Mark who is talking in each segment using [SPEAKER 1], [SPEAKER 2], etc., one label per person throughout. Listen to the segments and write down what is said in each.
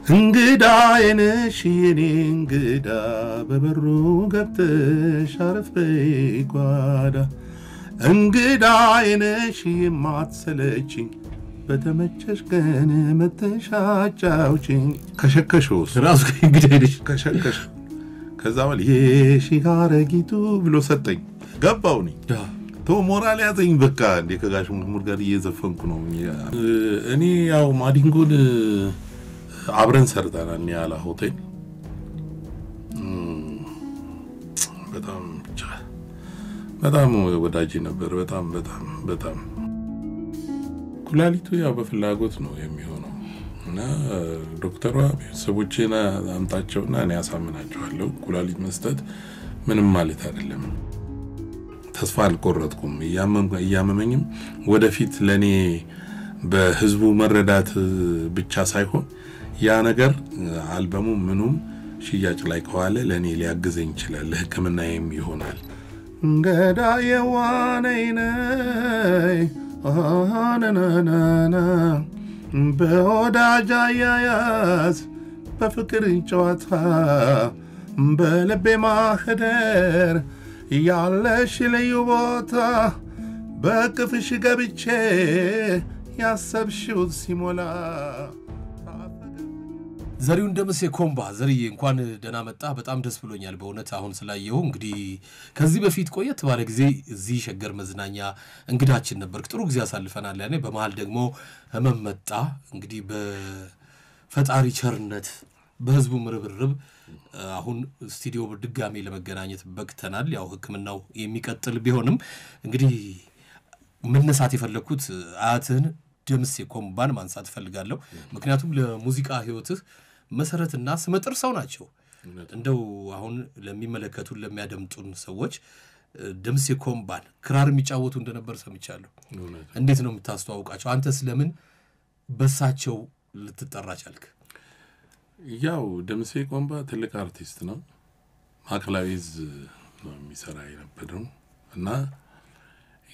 [SPEAKER 1] انقدا ينشين انقدا ببرو قبتش عرف بيقوادا انقدا ينشين ما تسلجين بتمتش كان متشاچاوچين كشكشوس
[SPEAKER 2] راسك انقدا ينش
[SPEAKER 1] كشكش كذا ولي شي غارقيتو بلو سطኝ ገባውኒ تو ሞራል ያዘኝ በቃ እንደ ከጋሽ መዝሙር ጋር እየዘፈንኩ ነው እኔ ያው ማዲንጎን አብረን ሰርተናል ያላ ሆቴል በጣም ወዳጅ ነበር በጣም ኩላሊቱ ያው በፍላጎት ነው የሚሆነው እና ዶክተሯ ሰዎችና አምጣቸውና እኔ ያሳምናቸዋለሁ ኩላሊት መስጠት ምንም ማለት አይደለም ተስፋ አልቆረጥኩም ያመመኝም ወደፊት ለኔ በህዝቡ መረዳት ብቻ ሳይሆን ያ ነገር አልበሙ ምኑም ሽያጭ ላይ ከዋለ ለኔ ሊያግዘኝ ይችላል ለህክምናዬም ይሆናል ገዳየዋነይነይ አናናና በወዳጃያያስ በፍቅር ጨዋታ በልቤ ማህደር ያለሽ ልዩ ቦታ በቅፍሽ ገብቼ ያሰብሽው ሲሞላ
[SPEAKER 2] ዘሪው እንደምሴ ኮምባ ዘሪዬ እንኳን ደና መጣ በጣም ደስ ብሎኛል በእውነት አሁን ስላየው እንግዲህ ከዚህ በፊት ቆየት ባለ ጊዜ እዚህ ሸገር መዝናኛ እንግዳችን ነበር ጥሩ ጊዜ አሳልፈናል ያኔ በመሃል ደግሞ ህመም መጣ እንግዲህ በፈጣሪ ቸርነት በህዝቡ ምርብርብ አሁን ስቱዲዮ በድጋሚ ለመገናኘት በቅተናል ያው ህክምናው የሚቀጥል ቢሆንም እንግዲህ መነሳት የፈለኩት አያትን ደምሴ ኮምባን ማንሳት ፈልጋለሁ ምክንያቱም ለሙዚቃ ህይወትህ መሰረትና ስመጥር ሰው ናቸው እንደው አሁን ለሚመለከቱ ለሚያደምጡን ሰዎች ደምሴ ኮምባን ክራር የሚጫወቱ እንደነበር ሰምቻለሁ እንዴት ነው የምታስተዋውቃቸው አንተስ ለምን በሳቸው ልትጠራ ቻልክ
[SPEAKER 1] ያው ደምሴ ኮምባ ትልቅ አርቲስት ነው ማክላዊዝ ነው የሚሰራ የነበረው እና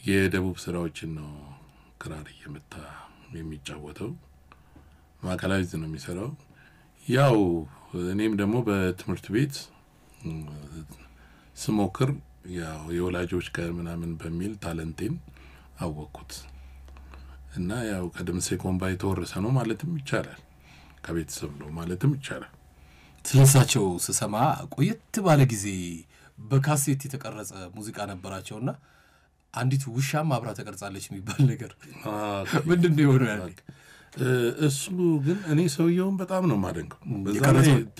[SPEAKER 1] የደቡብ ስራዎችን ነው ክራር እየመታ የሚጫወተው ማክላዊዝ ነው የሚሰራው ያው እኔም ደግሞ በትምህርት ቤት ስሞክር ያው የወላጆች ከምናምን በሚል ታለንቴን አወቅኩት እና ያው ከደምሴ ኮምባ የተወረሰ ነው ማለትም ይቻላል ከቤተሰብ ነው ማለትም ይቻላል
[SPEAKER 2] ስለሳቸው ስሰማ ቆየት ባለ ጊዜ በካሴት የተቀረጸ ሙዚቃ ነበራቸውና አንዲት ውሻም አብራ ተቀርጻለች የሚባል ነገር ምንድነው የሆነው ያልክ
[SPEAKER 1] እሱ ግን እኔ ሰውየውን በጣም ነው ማደንቀው በዛ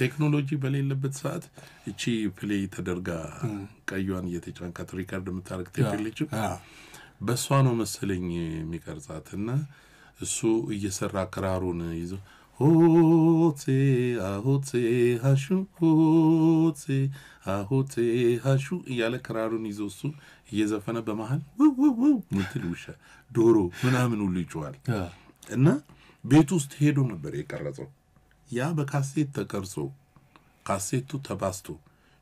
[SPEAKER 1] ቴክኖሎጂ በሌለበት ሰዓት እቺ ፕሌይ ተደርጋ ቀዩን እየተጫንካት ሪካርድ የምታረግ ቴክኖሎጂ በሷ ነው መሰለኝ የሚቀርጻትና እሱ እየሰራ ክራሩን ይዞ ሆቴ አሆቴ ሃሹ ሆቴ አሆቴ ሃሹ ያለ ክራሩን ይዞ እሱ እየዘፈነ በመሃል ውው ምትል ውሻ ዶሮ ምናምን ሁሉ ይጫዋል እና ቤት ውስጥ ሄዶ ነበር የቀረጸው ያ በካሴት ተቀርጾ ካሴቱ ተባስቶ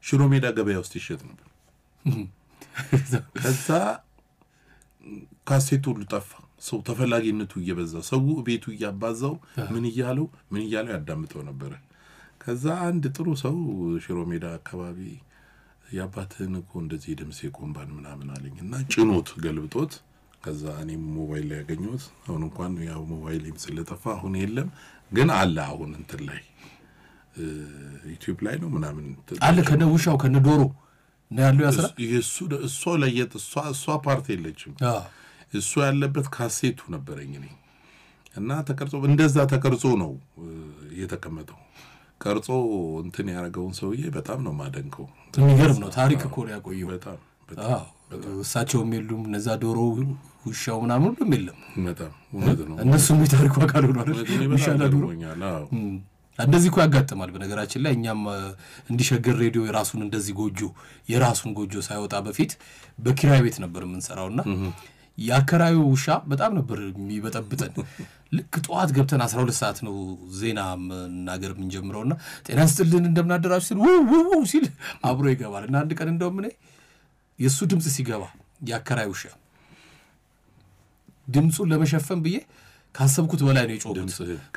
[SPEAKER 1] ሽሮ ሜዳ ገበያ ውስጥ ይሸጥ ነበር ከዛ ካሴቱ ልጠፋ ሰው ተፈላጊነቱ እየበዛ ሰው ቤቱ ያባዛው ምን ይያለው ያዳምጠው ነበር ከዛ አንድ ጥሩ ሰው ሽሮ ሜዳ አካባቢ ያባተን እኮ እንደዚህ ደምሴ ኮምባን ምናምን አለኝና ጭኖት ገልብጦት ከዛ እኔ ሞባይል ላይ ያገኘሁት አሁን እንኳን ያው ሞባይልም ስለጠፋ አሁን የለም ግን አለ አሁን እንትን ላይ ዩቲዩብ ላይ ነው ምናምን
[SPEAKER 2] አለ ከነውሻው ከነዶሮ ነው ያለው ያሰራ
[SPEAKER 1] እሱ ለየት እሷ ፓርት የለችም እሱ ያለበት ካሴቱ ነበርኝ እኔ እና ተቀርጾ እንደዛ ተቀርጾ ነው የተቀመጠው ቀርጾ እንትን ያረጋውን ሰውዬ በጣም ነው ማደንቀው
[SPEAKER 2] የሚገርም ነው ታሪክ እኮ ነው ያቆየው
[SPEAKER 1] በጣም
[SPEAKER 2] እሳቸው የሚሉም ነዛ ዶሮ ውሻው ምናምን ሁሉ የለም
[SPEAKER 1] በጣም እውነት ነው
[SPEAKER 2] እነሱም የታሪኩ አካል ሆነው ውሻና ዶሮ እንደዚህ እኮ ያጋጥማል በነገራችን ላይ እኛም እንዲሸገር ሬዲዮ የራሱን እንደዚህ የራሱን ጎጆ ሳይወጣ በፊት በኪራይ ቤት ነበር የምንሰራውና ያከራዩ ውሻ በጣም ነበር የሚበጠብጠን ልክ ጧት ገብተን 12 ሰዓት ነው ዜና መናገር ምን ጀምረውና ጤና ይስጥልን እንደምናደራችሁ ሲል ውው ሲል አብሮ ይገባልና አንድ ቀን እንደውም እኔ የሱ ድምጽ ሲገባ ያከራዩ ውሻ ድምጹን ለመሸፈን ብዬ ካሰብኩት በላይ ነው የጮሁት።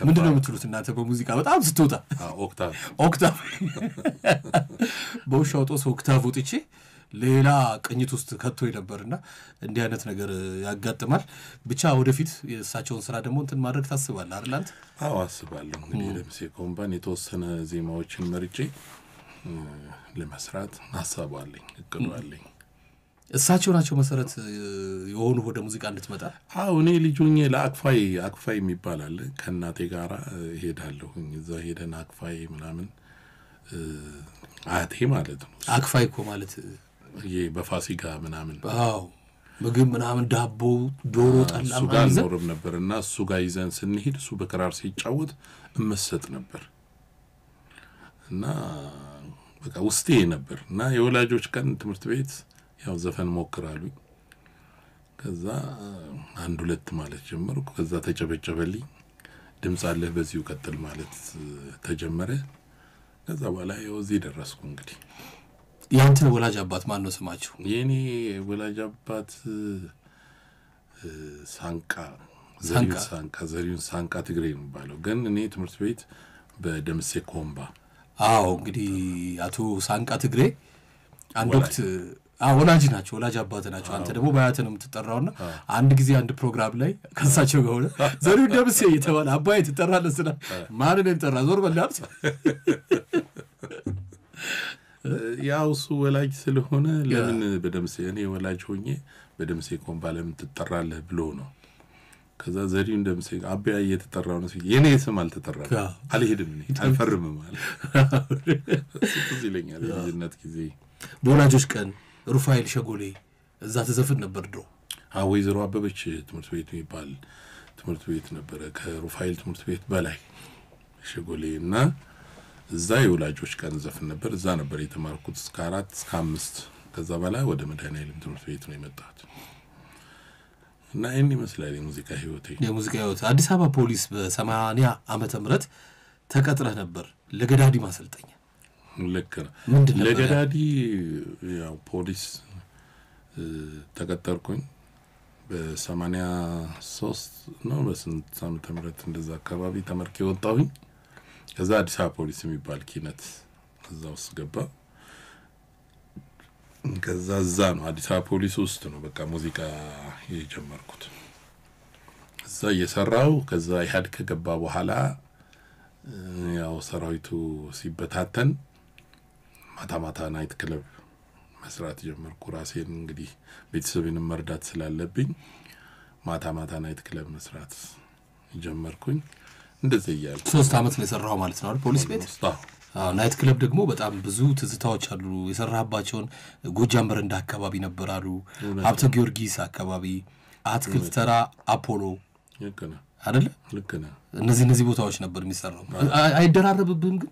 [SPEAKER 2] ምንድነው የምትሉት እናንተ በሙዚቃ በጣም ስትወጣ? ኦክታቭ በውሻው ጦስ ኦክታቭ ወጥቼ ሌላ ቅኝት ውስጥ ከቶ ነበርና እንዲህ አይነት ነገር ያጋጥማል። ብቻ ወደፊት የእሳቸውን ስራ ደግሞ እንትን ማድረግ ታስባለህ አይደል አንተ?
[SPEAKER 1] አዎ አስባለሁ። እንግዲህ ደምሴ ኮምባን የተወሰነ ዜማዎችን መርጬ ለመስራት አሳባለኝ፣ እቅዱ አለኝ።
[SPEAKER 2] እሳቸው ናቸው መሰረት የሆኑ ወደ ሙዚቃ እንድትመጣ?
[SPEAKER 1] አዎ እኔ ልጅ ሆኜ ለአክፋይ የሚባል አለ ከእናቴ ጋር ሄዳለሁ። እዛ ሄደን አክፋይ ምናምን አያቴ ማለት ነው።
[SPEAKER 2] አክፋይ እኮ ማለት
[SPEAKER 1] ይሄ በፋሲካ ምናምን
[SPEAKER 2] አዎ ምግብ ምናምን ዳቦ ዶሮ ጠላ
[SPEAKER 1] ምናምን ኖርም ነበርና እሱ ጋር ይዘን ስንሄድ እሱ በክራር ሲጫወት እመሰጥ ነበር እና በቃ ውስጤ ነበር። እና የወላጆች ቀን ትምህርት ቤት ያው ዘፈን ሞክራሉ። ከዛ አንድ ሁለት ማለት ጀመርኩ። ከዛ ተጨበጨበልኝ። ድምጽ አለህ በዚሁ ቀጥል ማለት ተጀመረ። ከዛ በኋላ ያው እዚህ ደረስኩ። እንግዲህ
[SPEAKER 2] ያንተ ወላጅ አባት ማን ነው ስማቸው?
[SPEAKER 1] የኔ ወላጅ አባት ዘሪሁን ሳንቃ ትግሬ ነው የሚባለው። ግን እኔ ትምህርት ቤት በደምሴ ኮምባ።
[SPEAKER 2] አዎ እንግዲህ አቶ ሳንቃ ትግሬ አንድ ወቅት ወላጅ ናቸው፣ ወላጅ አባት ናቸው። አንተ ደግሞ በአያት ነው የምትጠራውና አንድ ጊዜ አንድ ፕሮግራም ላይ ከሳቸው ጋር ሆነ ዘሪሁን ደምሴ የተባለ አባይ ትጠራለህ ስላ ማንን እንጠራ ዞር በላብስ
[SPEAKER 1] ያው እሱ ወላጅ ስለሆነ ለምን በደምሴ እኔ ወላጅ ሆኜ በደምሴ ኮምባ ለምን ትጠራለህ ብሎ ነው። ከዛ ዘሪሁን ደምሴ አባይ እየተጠራው ነው ሲል የኔ ስም አልተጠራም አልሄድም እኔ አልፈርምም ማለት እሱ ይለኛል። የልጅነት ጊዜ
[SPEAKER 2] በወላጆች ቀን ሩፋኤል ሸጎሌ እዛ ተዘፍን ነበር ድሮ።
[SPEAKER 1] ወይዘሮ አበበች ትምህርት ቤት የሚባል ትምህርት ቤት ነበረ ከሩፋኤል ትምህርት ቤት በላይ ሸጎሌና እዛ የወላጆች ቀን ዘፍን ነበር። እዛ ነበር የተማርኩት እስከ 4 እስከ 5። ከዛ በላይ ወደ መድኃኔዓለም ትምህርት ቤት ነው የመጣሁት። እና እኔ መስላዬ የሙዚቃ ህይወት
[SPEAKER 2] አዲስ አበባ ፖሊስ በ80 ዓመተ ምህረት ተቀጥረህ ነበር ለገዳዲ ማሰልጠኛ።
[SPEAKER 1] ልክ ነው። ለገዳዲ ያው ፖሊስ ተቀጠርኩኝ በ83 ነው በስንት ዓመተ ምህረት እንደዛ አካባቢ ተመርቄ ወጣሁኝ። ከዛ አዲስ አበባ ፖሊስ የሚባል ኪነት እዛ ውስጥ ገባ። ከዛ እዛ ነው አዲስ አበባ ፖሊስ ውስጥ ነው በቃ ሙዚቃ የጀመርኩት። እዛ እየሰራው ከዛ ኢህአድ ከገባ በኋላ ያው ሰራዊቱ ሲበታተን ማታ ናይት ክለብ መስራት ጀመርኩ። ራሴን እንግዲህ ቤተሰቤንም መርዳት ስላለብኝ ማታ ናይት ክለብ መስራት ጀመርኩኝ። እንደዚህ ያለ
[SPEAKER 2] 3 አመት ነው የሰራው ማለት ነው አይደል ፖሊስ ቤት? ናይት ክለብ ደግሞ በጣም ብዙ ትዝታዎች አሉ። የሰራባቸውን ጎጃም በረንዳ አካባቢ ነበራሉ፣ ሀብተ ጊዮርጊስ አካባቢ፣ አትክልት ተራ፣ አፖሎ አይደል?
[SPEAKER 1] ልክ ነው።
[SPEAKER 2] እነዚህ ቦታዎች ነበር የሚሰራው። አይደራረብብህም ግን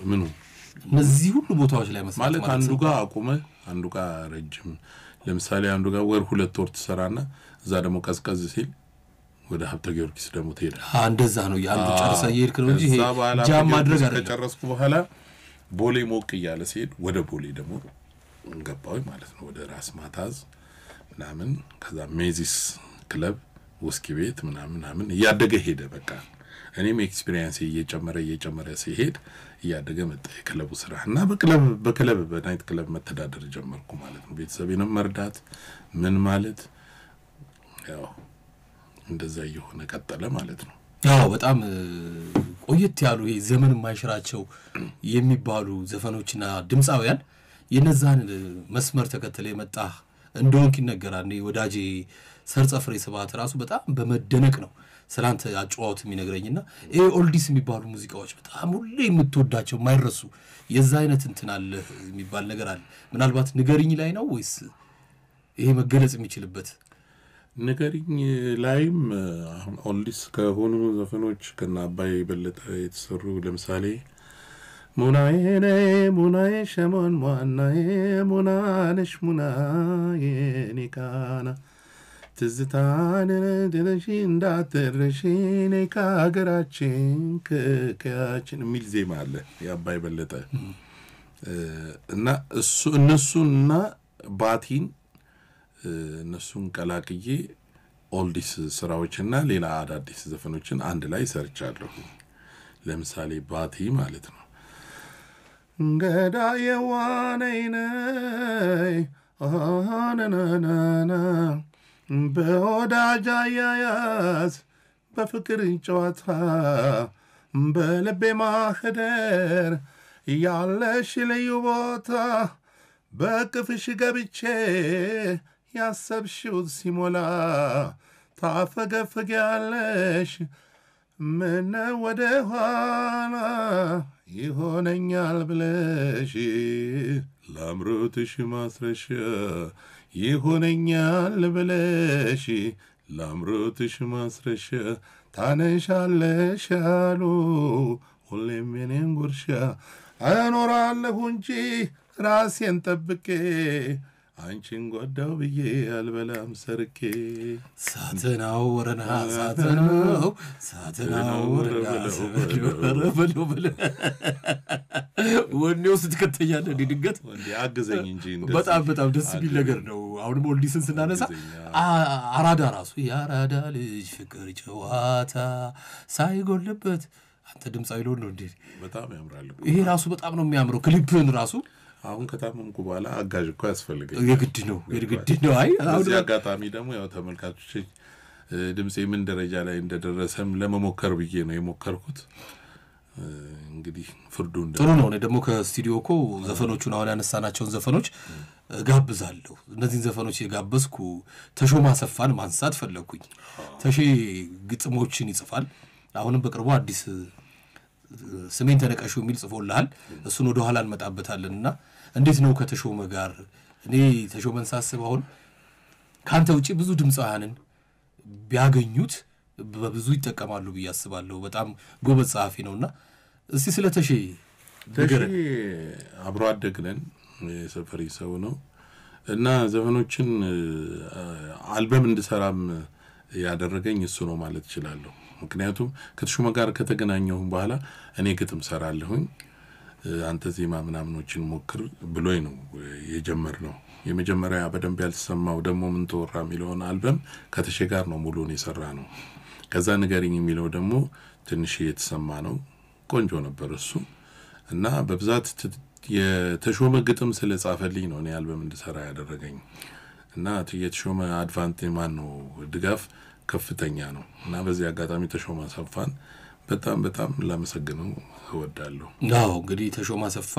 [SPEAKER 1] ምኑ
[SPEAKER 2] እነዚህ ሁሉ ቦታዎች ላይ
[SPEAKER 1] ማለት አንዱ ጋር አቁመ አንዱ ጋር ረጅም ለምሳሌ አንዱ ጋር ወር 2 ወር ተሰራና እዛ ደግሞ ቀዝቀዝ ሲል ወደ ሀብተ ጊዮርጊስ ደግሞ ትሄዳ።
[SPEAKER 2] እንደዛ ነው ያንዱ ጨርሰ ይሄድክ ነው እንጂ ይሄ ጃም ማድረግ አይደለም።
[SPEAKER 1] ከጨረስኩ በኋላ ቦሌ ሞቅ ይያለ ሲሄድ ወደ ቦሌ ደግሞ እንገባው ማለት ነው ወደ ራስ ማታዝ ምናምን። ከዛ ሜዚስ ክለብ ውስኪ ቤት ምናምን እያደገ ሄደ። በቃ እኔም ኤክስፒሪየንስ እየጨመረ ሲሄድ እያደገ መጣ የክለቡ ስራ እና በክለብ በናይት ክለብ መተዳደር ጀመርኩ ማለት ነው። ቤተሰቤንም መርዳት ምን ማለት ያው እንደዛ እየሆነ ቀጠለ ማለት ነው።
[SPEAKER 2] ያው በጣም ቆየት ያሉ ይሄ ዘመን የማይሽራቸው የሚባሉ ዘፈኖችና ድምጻውያን የነዛን መስመር ተከተለ የመጣ እንደሆንክ ይነገራል። ወዳጄ ሰርጸፍሬ ስብሐት ራሱ በጣም በመደነቅ ነው ስላንተ አጫዋት የሚነግረኝና ይሄ ኦልዲስ የሚባሉ ሙዚቃዎች በጣም ሁሌ የምትወዳቸው ማይረሱ የዛ አይነት እንትን አለ የሚባል ነገር አለ። ምናልባት ንገሪኝ ላይ ነው ወይስ ይሄ መገለጽ የሚችልበት?
[SPEAKER 1] ንገሪኝ ላይም አሁን ኦልዲስ ከሆኑ ዘፈኖች ከና አባይ በለጠ የተሰሩ ለምሳሌ ሙናዬ ሸሞን ሙናዬ ሙናነሽ ሙናዬ ኒካና ትዝታን ደረሽ እንዳትረሽ ከሀገራችን ከያችን የሚል ዜማ አለ የአባይ በለጠ እና እነሱና ባቲን እነሱን ቀላቅዬ ኦልዲስ ስራዎችና ሌላ አዳዲስ ዘፈኖችን አንድ ላይ ሰርቻለሁ። ለምሳሌ ባቲ ማለት ነው። ገዳዬ ዋነይነይ አናናና በወዳጅ አያያዝ በፍቅር ጨዋታ በልቤ ማህደር ያለሽ ልዩ ቦታ በቅፍሽ ገብቼ ያሰብሽው ሲሞላ ታፈገፍጊያለሽ ምነው ወደ ኋላ ይሆነኛል ብለሽ ለአምሮትሽ ማስረሻ ይሆነኛል ብለሽ ለአምሮትሽ ማስረሻ ታነሻለሽ አሉ ሁሌም የኔን ጉርሻ እኖራለሁ እንጂ ራሴን ጠብቄ አንቺን ጎዳው ብዬ አልበላም ሰርኬ
[SPEAKER 2] ሳትናው ወረና ሳትናው ወረና በለው ወኔው ስትከተኛለህ እንዴ ድንገት
[SPEAKER 1] ወንዴ አግዘኝ እንጂ
[SPEAKER 2] በጣም ደስ የሚል ነገር ነው። አሁንም ኦልዲስን ስናነሳ አራዳ ራሱ የአራዳ ልጅ ፍቅር ጨዋታ ሳይጎልበት አንተ ድምጻዊ ነው እንዴ
[SPEAKER 1] በጣም ያምራል።
[SPEAKER 2] ይሄ ራሱ በጣም ነው የሚያምረው። ክሊፕን ራሱ
[SPEAKER 1] አሁን ከታመምኩ በኋላ አጋዥ እኮ ያስፈልገኝ
[SPEAKER 2] የግድ ነው። አይ
[SPEAKER 1] አሁን አጋጣሚ ደግሞ ያው ተመልካቾች ድምጼ ምን ደረጃ ላይ እንደደረሰም ለመሞከር ብዬ ነው የሞከርኩት። እንግዲህ ፍርዱ
[SPEAKER 2] ጥሩ ነው። እኔ ደግሞ ከስቱዲዮ እኮ ዘፈኖቹን አሁን ያነሳናቸውን ዘፈኖች ጋብዛለሁ። እነዚህን ዘፈኖች የጋበዝኩ ተሾመ አሰፋን ማንሳት ፈለኩኝ። ተሼ ግጥሞችን ይጽፋል። አሁንም በቅርቡ አዲስ ስሜን ተነቀሹ የሚል ጽፎልሃል። እሱን ወደ ኋላ እንመጣበታለንና እንዴት ነው ከተሾመ ጋር? እኔ ተሾመን ሳስብ አሁን ካንተ ውጪ ብዙ ድምጻውያንን ቢያገኙት በብዙ ይጠቀማሉ ብዬ አስባለሁ። በጣም ጎበዝ ጸሐፊ ነውና እስቲ ስለ ተሼ
[SPEAKER 1] አብሮ አደግነን የሰፈሪ ሰው ነው እና ዘፈኖችን አልበም እንድሰራም ያደረገኝ እሱ ነው ማለት እችላለሁ። ምክንያቱም ከተሾመ ጋር ከተገናኘሁ በኋላ እኔ ግጥም ሰራለሁኝ አንተ ዜማ ምናምኖችን ሞክር ብሎኝ ነው የጀመርነው። የመጀመሪያ በደንብ ያልተሰማው ደግሞ ምን ተወራ የሚለውን አልበም ከተሼ ጋር ነው ሙሉን የሰራነው። ከዛ ንገሪኝ የሚለው ደግሞ ትንሽ የተሰማ ነው። ቆንጆ ነበር እሱ እና በብዛት የተሾመ ግጥም ስለጻፈልኝ ነው እኔ አልበም እንድሰራ ያደረገኝ እና የተሾመ አድቫንቴ ማን ነው ድጋፍ ከፍተኛ ነው እና በዚህ አጋጣሚ ተሾመ አሰፋን በጣም ላመሰግነው እወዳለሁ።
[SPEAKER 2] አዎ እንግዲህ ተሾመ አሰፋ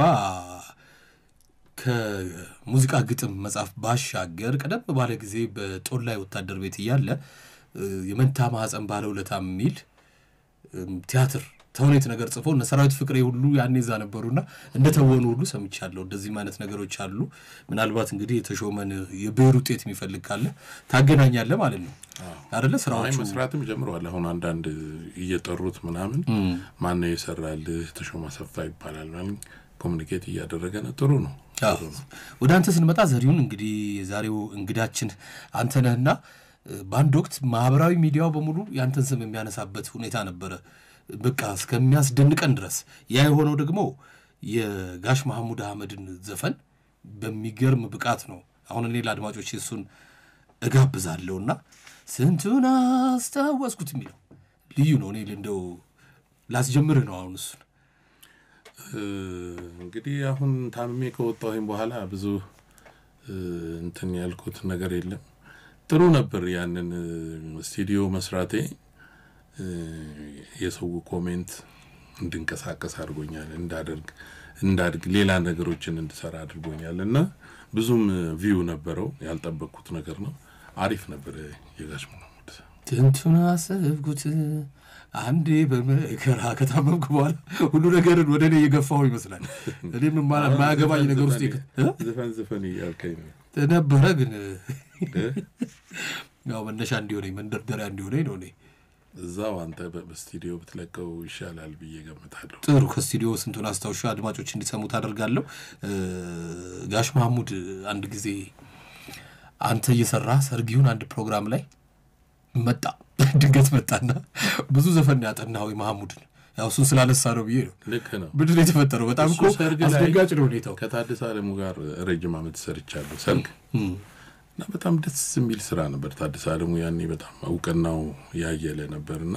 [SPEAKER 2] ከሙዚቃ ግጥም መጻፍ ባሻገር ቀደም ባለ ጊዜ በጦላይ ወታደር ቤት እያለ የመንታ ማህፀን ባለውለታ የሚል ቲያትር ተውኔት ነገር ጽፎ እነ ሰራዊት ፍቅሬ ሁሉ ያኔዛ ነበሩና እንደተወኑ ሁሉ ሰምቻለሁ። እንደዚህ ማለት ነገሮች አሉ። ምናልባት እንግዲህ የተሾመን የብዕር ውጤት የሚፈልግ ካለ ታገናኛለህ ማለት ነው አይደለ? ስራዎች
[SPEAKER 1] መስራትም ጀምረዋል። አሁን አንዳንድ እየጠሩት ምናምን ማን ነው የሰራል ተሾመ አሰፋ ይባላል ማለት ኮሙኒኬት እያደረገ ነው። ጥሩ ነው።
[SPEAKER 2] ወደ አንተ ስንመጣ ዘሪሁን እንግዲህ የዛሬው እንግዳችን አንተ ነህና በአንድ ወቅት ማህበራዊ ሚዲያው በሙሉ ያንተን ስም የሚያነሳበት ሁኔታ ነበረ። በቃ እስከሚያስደንቀን ድረስ ያ የሆነው ደግሞ የጋሽ መሐሙድ አህመድን ዘፈን በሚገርም ብቃት ነው። አሁን እኔ ለአድማጮች እሱን እጋብዛለሁና ስንቱን አስታወስኩት የሚለው ልዩ ነው። እኔ እንደው ላስጀምርህ ነው አሁን እሱን
[SPEAKER 1] እንግዲህ አሁን ታምሜ ከወጣሁኝ በኋላ ብዙ እንትን ያልኩት ነገር የለም። ጥሩ ነበር ያንን ስቱዲዮ መስራቴ። የሰው ኮሜንት እንድንቀሳቀስ አድርጎኛል፣ እንዳድግ ሌላ ነገሮችን እንድሰራ አድርጎኛልና ብዙም ቪው ነበረው። ያልጠበቅኩት ነገር ነው። አሪፍ ነበር የጋሽ መሐሙድ።
[SPEAKER 2] ትንቱን አሰብኩት አንዴ በመከራ ከታመምኩ በኋላ ሁሉ ነገርን ወደ እኔ እየገፋው ይመስላል። እኔም ማያገባኝ ነገር ውስጥ
[SPEAKER 1] ዘፈን እያልከኝ
[SPEAKER 2] ነበረ። ግን ያው መነሻ እንዲሆነኝ መንደርደሪያ እንዲሆነኝ ነው። እኔ
[SPEAKER 1] እዛው አንተ በስቱዲዮ ብትለቀው ይሻላል ብዬ ገምታለሁ።
[SPEAKER 2] ጥሩ። ከስቱዲዮ ስንቱን አስታውሻ አድማጮች እንዲሰሙት አደርጋለሁ። ጋሽ መሐሙድ አንድ ጊዜ አንተ እየሰራ ሰርጊውን አንድ ፕሮግራም ላይ መጣ። ድንገት መጣና ብዙ ዘፈን ያጠናው መሐሙድን ያው እሱን ስላነሳ ነው ብዬ ነው።
[SPEAKER 1] ልክ ነው።
[SPEAKER 2] ምንድን ነው የተፈጠረው? በጣም እኮ አስደንጋጭ ነው ሁኔታው።
[SPEAKER 1] ከታደሰ አለሙ ጋር ረጅም ዓመት ሰርቻለሁ ሰርግ እና በጣም ደስ የሚል ስራ ነበር። ታደሰ አለሙ ያኔ በጣም እውቅናው ያየለ ነበርና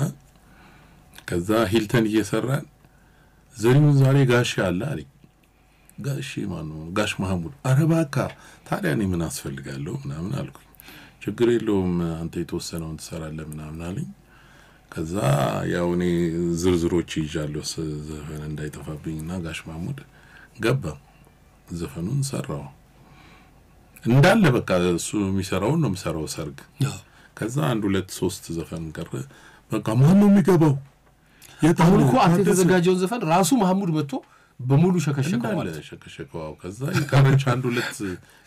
[SPEAKER 1] ከዛ ሂልተን እየሰራን ዘሪሁን ዛሬ ጋሽ አለ አለኝ። ጋሽ ማነው? ጋሽ መሐሙድ። ኧረ እባክህ ታዲያ እኔ ምን አስፈልጋለሁ ምናምን አልኩኝ። ችግር የለውም አንተ የተወሰነውን ትሰራለህ ምናምን አለኝ። ከዛ ያው እኔ ዝርዝሮች ይዣለሁ ዘፈን እንዳይጠፋብኝና ጋሽ መሐሙድ ገባ ዘፈኑን ሰራው እንዳለ በቃ እሱ የሚሰራው ነው የምሰራው ሰርግ። ከዛ 1 2 3 ዘፈን ቀረ። በቃ ማን ነው የሚገባው?
[SPEAKER 2] የታሁን እኮ አንተ የተዘጋጀውን ዘፈን ራሱ መሐሙድ መጥቶ በሙሉ ሸከሸከው ማለት
[SPEAKER 1] ሸከሸከው። ከዛ የቀረች 1 2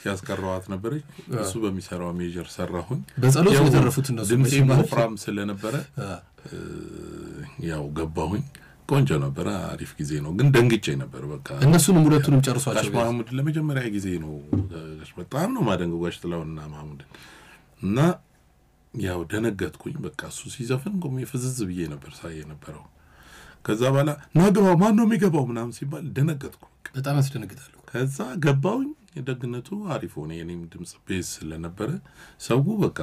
[SPEAKER 1] ያስቀረዋት ነበረች። እሱ በሚሰራው ሜጀር ሰራሁኝ።
[SPEAKER 2] በጸሎት የተረፉት እነሱ
[SPEAKER 1] ድምጼ ወፍራም ስለነበረ ያው ገባሁኝ። ቆንጆ ነበር። አሪፍ ጊዜ ነው። ግን ደንግጬ ነበር። በቃ
[SPEAKER 2] እነሱንም ሁለቱንም ጨርሷቸው
[SPEAKER 1] ጋሽ መሐሙድ ለመጀመሪያ ጊዜ ነው። በጣም ነው ማደንገው ጋሽ ጥላውና መሐሙድ እና ያው ደነገጥኩኝ። በቃ እሱ ሲዘፍን ቆሜ ፍዝዝ ብዬ ነበር ሳይ የነበረው። ከዛ በኋላ ናግባው ማን ነው የሚገባው ምናምን ሲባል ደነገጥኩ።
[SPEAKER 2] በጣም አስደነግጣለሁ።
[SPEAKER 1] ከዛ ገባውኝ። የደግነቱ አሪፍ ሆነ። የኔም ድምጽ ቤዝ ስለነበረ ሰው በቃ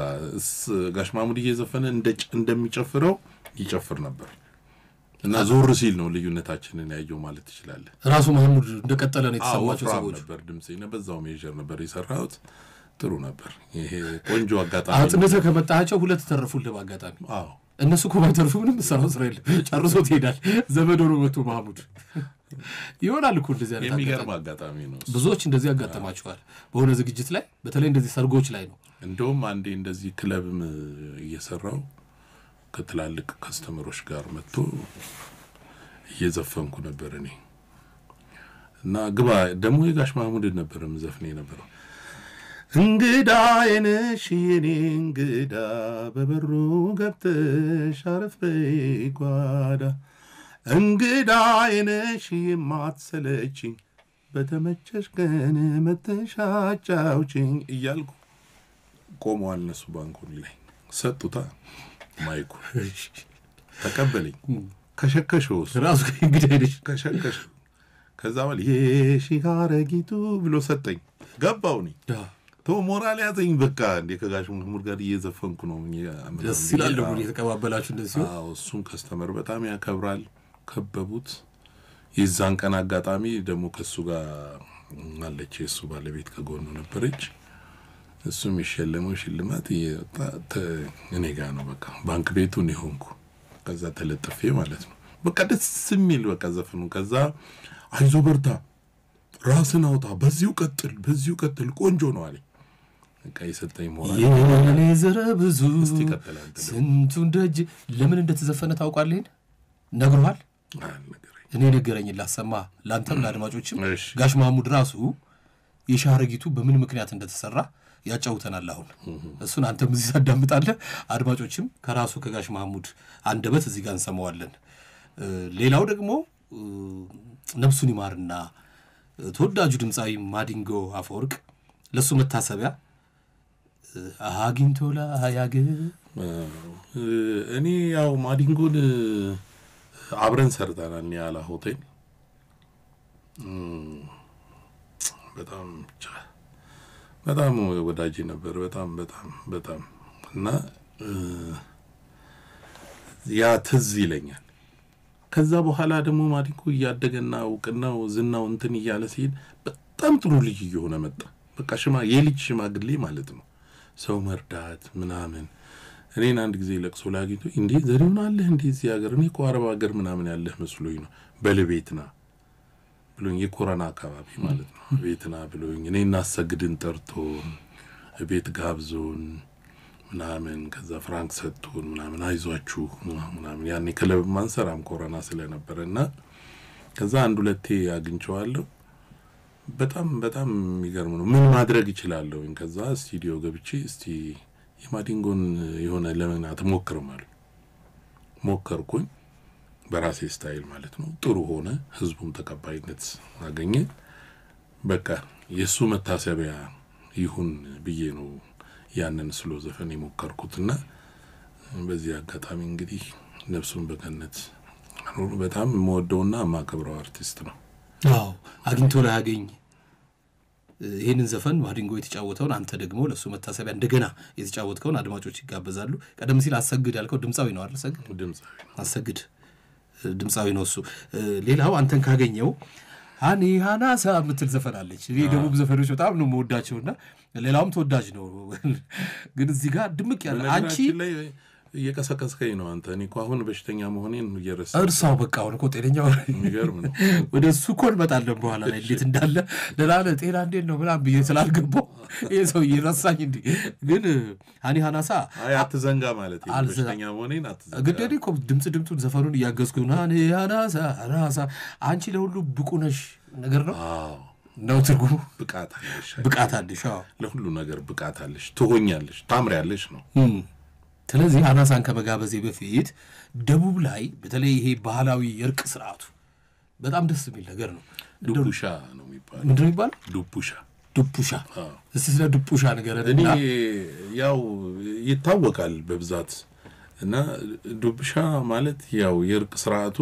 [SPEAKER 1] ጋሽ መሐሙድ እየዘፈነ እንደሚጨፍረው ይጨፍር ነበር። እና ዞር ሲል ነው ልዩነታችንን ያየው ማለት ይችላል።
[SPEAKER 2] ራሱ መሐሙድ እንደቀጠለ ነው የተሰማቸው ሰዎች
[SPEAKER 1] ነበር። ድምጼና በዛው ሜጀር ነበር የሰራሁት። ጥሩ ነበር። ይሄ ቆንጆ አጋጣሚ
[SPEAKER 2] አጥንተ ከመጣቸው 2 ተረፉልህ በአጋጣሚ።
[SPEAKER 1] አዎ
[SPEAKER 2] እነሱ እኮ ባይተርፉ ምንም ሰራው ስራ የለም። ጨርሶ ትሄዳል። ዘመዶ ነው መጥቶ መሐሙድ ይሆናል እኮ እንደዚህ አይነት
[SPEAKER 1] የሚገርም አጋጣሚ ነው።
[SPEAKER 2] ብዙዎች እንደዚህ ያጋጠማቸዋል በሆነ ዝግጅት ላይ፣ በተለይ እንደዚህ ሰርጎች ላይ ነው።
[SPEAKER 1] እንደውም አንዴ እንደዚህ ክለብም እየሰራው ከትላልቅ ከስተመሮች ጋር መጥቶ እየዘፈንኩ ነበር እኔ እና ግባ ደግሞ የጋሽ መሐሙድ ነበር መዘፍኔ ነበር። እንግዳ አይነሽ የኔ እንግዳ በበሩ ገብተሽ አረፍ በይ ጓዳ እንግዳ አይነሽ የማትሰለችኝ በተመቸሽ ቀን መተሽ አጫውችኝ እያልኩ ቆመዋል። እነሱ ባንኮኒ ላይ ሰጡታ ማይኩ ተቀበለኝ። ከሸከሸው
[SPEAKER 2] ራሱ እንግዳ አይነሽ
[SPEAKER 1] ከሸከሸው። ከዛ በኋላ የሺሃረጊቱ ብሎ ሰጠኝ። ገባውኝ ሞራል ያዘኝ። በቃ እንደ ከጋሽ መሐሙድ ጋር እየዘፈንኩ ነው።
[SPEAKER 2] ደስ ይላል ደግሞ የተቀባበላችሁ እንደዚህ ሲሆን።
[SPEAKER 1] አዎ እሱን ከስተመር በጣም ያከብራል። ከበቡት። የዛን ቀን አጋጣሚ ደግሞ ከሱ ጋር አለች የሱ ባለቤት ከጎኑ ነበረች። እሱም የሸለመው ሽልማት እኔ ጋር ነው። በቃ ባንክ ቤቱን ይሆንኩ ከዛ ተለጥፌ ማለት ነው። በቃ ደስ የሚል በቃ ዘፈኑ። ከዛ አይዞ በርታ ራስን አውጣ በዚሁ ቀጥል ቆንጆ ነው አለኝ። በቃ የሰጠኝ ሞራል
[SPEAKER 2] የኔ ዘረ ብዙ ስንቱን ደጅ ለምን እንደተዘፈነ ታውቃለህ? ነግሯል። እኔ ነገረኝ ላሰማ ላንተም ለአድማጮችም። ጋሽ መሐሙድ ራሱ የሺሃረጊቱ በምን ምክንያት እንደተሰራ ያጫውተናል። አሁን እሱን አንተም እዚህ ታዳምጣለህ፣ አድማጮችም ከራሱ ከጋሽ መሐሙድ አንደበት እዚህ ጋር እንሰማዋለን። ሌላው ደግሞ ነፍሱን ይማርና ተወዳጁ ድምፃዊ ማዲንጎ አፈወርቅ ለሱ መታሰቢያ አግኝቶላ ያገ
[SPEAKER 1] እኔ ያው ማዲንጎን አብረን ሰርተናል ያላ ሆቴል በጣም ወዳጅ ነበር። በጣም እና ያ ትዝ ይለኛል። ከዛ በኋላ ደግሞ ማዲንጎ እያደገና እውቅናው ዝናው እንትን እያለ ሲል በጣም ጥሩ ልጅ እየሆነ መጣ። በቃ የልጅ ሽማግሌ ማለት ነው። ሰው መርዳት ምናምን። እኔን አንድ ጊዜ ለቅሶ ላይ አግኝቶ እንዴ ዘሪሁን አለህ እንዴ እዚህ ሀገር? እኔ እኮ አረብ ሀገር ምናምን ያለህ መስሎኝ ነው። በለቤትና ብሎኝ የኮሮና አካባቢ ማለት ነው። ቤትና ብሎኝ እኔና አሰግድን ጠርቶ ቤት ጋብዞን ምናምን ከዛ ፍራንክ ሰጥቶን ምናምን አይዟችሁ ምናምን ያኔ ክለብ ማንሰራም ኮሮና ስለነበረና ከዛ 1 2 አግኝቼዋለሁ። በጣም የሚገርም ነው። ምን ማድረግ ይችላልው? ከዛ ስቱዲዮ ገብቼ እስቲ የማዲንጎን የሆነ ለምን አትሞክርም አለ። ሞከርኩኝ በራሴ ስታይል ማለት ነው። ጥሩ ሆነ። ህዝቡም ተቀባይነት አገኘ። በቃ የሱ መታሰቢያ ይሁን ብዬ ነው ያንን ስሎ ዘፈን የሞከርኩትና በዚህ አጋጣሚ እንግዲህ ነፍሱን በገነት አኖር። በጣም የምወደውና የማከብረው አርቲስት ነው።
[SPEAKER 2] አዎ አግኝቶ ላይ ያገኝ ይሄንን ዘፈን ማዲንጎ የተጫወተውን አንተ ደግሞ ለሱ መታሰቢያ እንደገና የተጫወትከውን አድማጮች ይጋበዛሉ። ቀደም ሲል አሰግድ ያልከው ድምጻዊ ነው አይደል? ሰግድ
[SPEAKER 1] ድምጻዊ ነው።
[SPEAKER 2] አሰግድ ድምጻዊ ነው እሱ። ሌላው አንተን ካገኘው ሃኒ ሃናሳ ምትል ዘፈናለች። እኔ ደቡብ ዘፈኖች በጣም ነው የምወዳቸውና ሌላውም ተወዳጅ ነው። ግን እዚህ ጋር ድምቅ ያለ አንቺ
[SPEAKER 1] እየቀሰቀስከኝ ነው አንተ። እኔ እኮ አሁን በሽተኛ መሆኔን እየረሳ
[SPEAKER 2] እርሳው በቃ አሁን እኮ ጤነኛው
[SPEAKER 1] የሚገርም ነው።
[SPEAKER 2] ወደ እሱ እኮ እንመጣለን በኋላ ላይ እንዴት እንዳለ ለላለ ጤና እንዴት ነው ምናምን ብዬ ስላልገባው ይሄ ሰው ይረሳኝ እንዴ። ግን ሃኒ ሃናሳ
[SPEAKER 1] አትዘንጋ ማለት ነው። በሽተኛ መሆኔን አትዘንጋ።
[SPEAKER 2] ግዴታ እኮ ድምጽ ዘፈኑን እያገዝኩ ነው። ሃኒ ሃናሳ አንቺ ለሁሉ ብቁ ነሽ ነገር ነው። ነው ትርጉሙ። ብቃት አለሽ።
[SPEAKER 1] ለሁሉ ነገር ብቃት አለሽ፣ ትሆኛለሽ፣ ታምሪያለሽ ነው።
[SPEAKER 2] ስለዚህ ሃናሳን ከመጋበዜ በፊት ደቡብ ላይ በተለይ ይሄ ባህላዊ የእርቅ ስርዓቱ በጣም ደስ የሚል ነገር ነው።
[SPEAKER 1] ዱቡሻ ነው የሚባለው።
[SPEAKER 2] ምንድን ነው የሚባለው?
[SPEAKER 1] ዱቡሻ።
[SPEAKER 2] እስቲ ስለ ዱቡሻ ንገረን።
[SPEAKER 1] እኔ ያው ይታወቃል በብዛት እና ዱቡሻ ማለት ያው የእርቅ ስርዓቱ